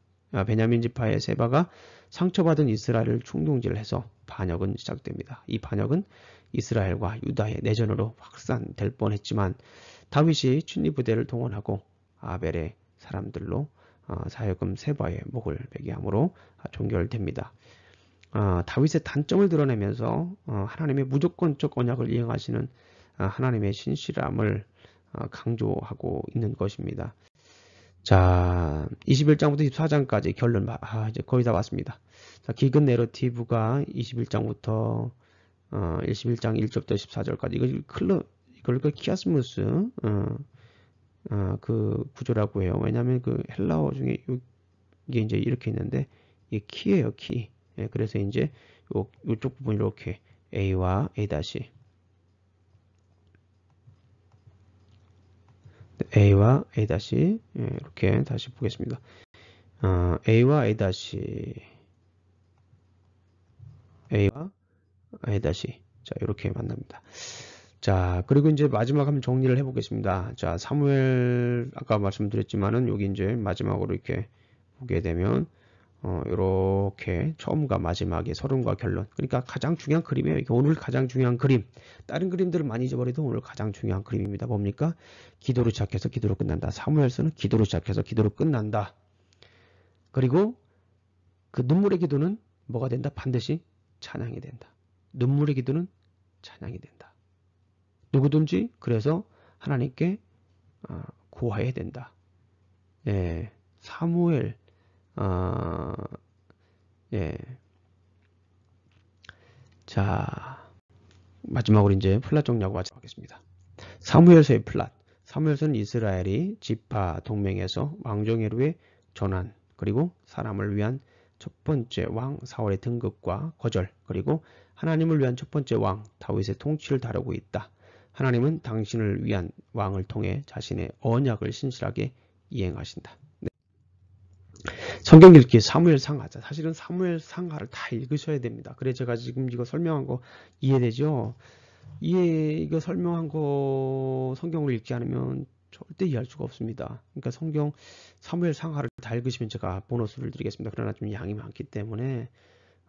베냐민 지파의 세바가 상처받은 이스라엘을 충동질을 해서 반역은 시작됩니다. 이 반역은 이스라엘과 유다의 내전으로 확산될 뻔했지만 다윗이 친리부대를 동원하고 아벨의 사람들로 사역금 세바의 목을 베게 함으로 종결됩니다. 다윗의 단점을 드러내면서 하나님의 무조건적 언약을 이행하시는 하나님의 신실함을 강조하고 있는 것입니다. 자, 21장부터 24장까지 결론 이제 거의 다 왔습니다. 자, 기근 내러티브가 21장부터 21장 1절부터 14절까지 이걸 키아스무스 그 구조라고 해요. 왜냐하면 그 헬라어 중에 이게 이제 이렇게 있는데 이게 키예요, 키. 예, 그래서 이제 요쪽 부분 이렇게 A와 A 다시 A와 A 다시 이렇게 다시 보겠습니다. A와 A 다시 A와 A 다시 자 이렇게 만납니다. 자, 그리고 이제 마지막 한번 정리를 해보겠습니다. 자, 사무엘 아까 말씀드렸지만은 여기 이제 마지막으로 이렇게 보게 되면 이렇게 처음과 마지막에 서론과 결론. 그러니까 가장 중요한 그림이에요. 이게 오늘 가장 중요한 그림. 다른 그림들을 많이 잊어버려도 오늘 가장 중요한 그림입니다. 뭡니까? 기도로 시작해서 기도로 끝난다. 사무엘서는 기도로 시작해서 기도로 끝난다. 그리고 그 눈물의 기도는 뭐가 된다? 반드시 찬양이 된다. 눈물의 기도는 찬양이 된다. 누구든지 그래서 하나님께 구해야 된다. 예, 사무엘 예. 자, 마지막으로 이제 플랫 정리하고 마치겠습니다. 사무엘서의 플랫. 사무엘서는 이스라엘이 지파 동맹에서 왕정회로의 전환, 그리고 사람을 위한 첫 번째 왕 사울의 등극과 거절, 그리고 하나님을 위한 첫 번째 왕 다윗의 통치를 다루고 있다. 하나님은 당신을 위한 왕을 통해 자신의 언약을 신실하게 이행하신다. 네. 성경 읽기 사무엘 상하자. 사실은 사무엘 상하를 다 읽으셔야 됩니다. 그래 제가 지금 이거 설명한 거 이해되죠? 이거 설명한 거 성경을 읽지 않으면 절대 이해할 수가 없습니다. 그러니까 성경 사무엘 상하를 다 읽으시면 제가 보너스를 드리겠습니다. 그러나 좀 양이 많기 때문에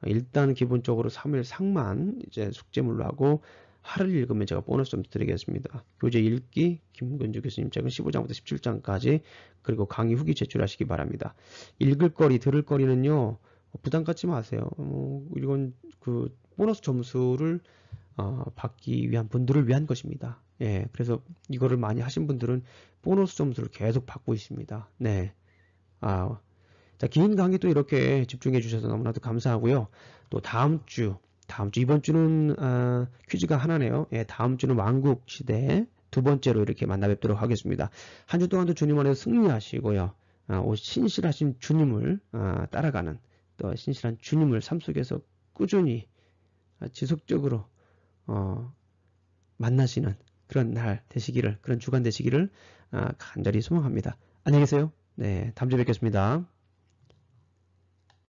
일단 기본적으로 사무엘 상만 이제 숙제물로 하고 하를 읽으면 제가 보너스 좀 드리겠습니다. 교재 읽기 김근주 교수님 책은 15장부터 17장까지 그리고 강의 후기 제출하시기 바랍니다. 읽을 거리 들을 거리는요 부담 갖지 마세요. 이건 그 보너스 점수를 받기 위한 분들을 위한 것입니다. 예, 그래서 이거를 많이 하신 분들은 보너스 점수를 계속 받고 있습니다. 네. 자, 긴 강의 또 이렇게 집중해 주셔서 너무나도 감사하고요. 또 다음 주 이번 주는 퀴즈가 하나네요. 예, 다음 주는 왕국 시대 두 번째로 이렇게 만나 뵙도록 하겠습니다. 한 주 동안도 주님 안에서 승리하시고요. 신실하신 주님을 따라가는 또 신실한 주님을 삶 속에서 꾸준히 지속적으로 만나시는 그런 날 되시기를, 그런 주간 되시기를 간절히 소망합니다. 안녕히 계세요. 네, 다음 주에 뵙겠습니다.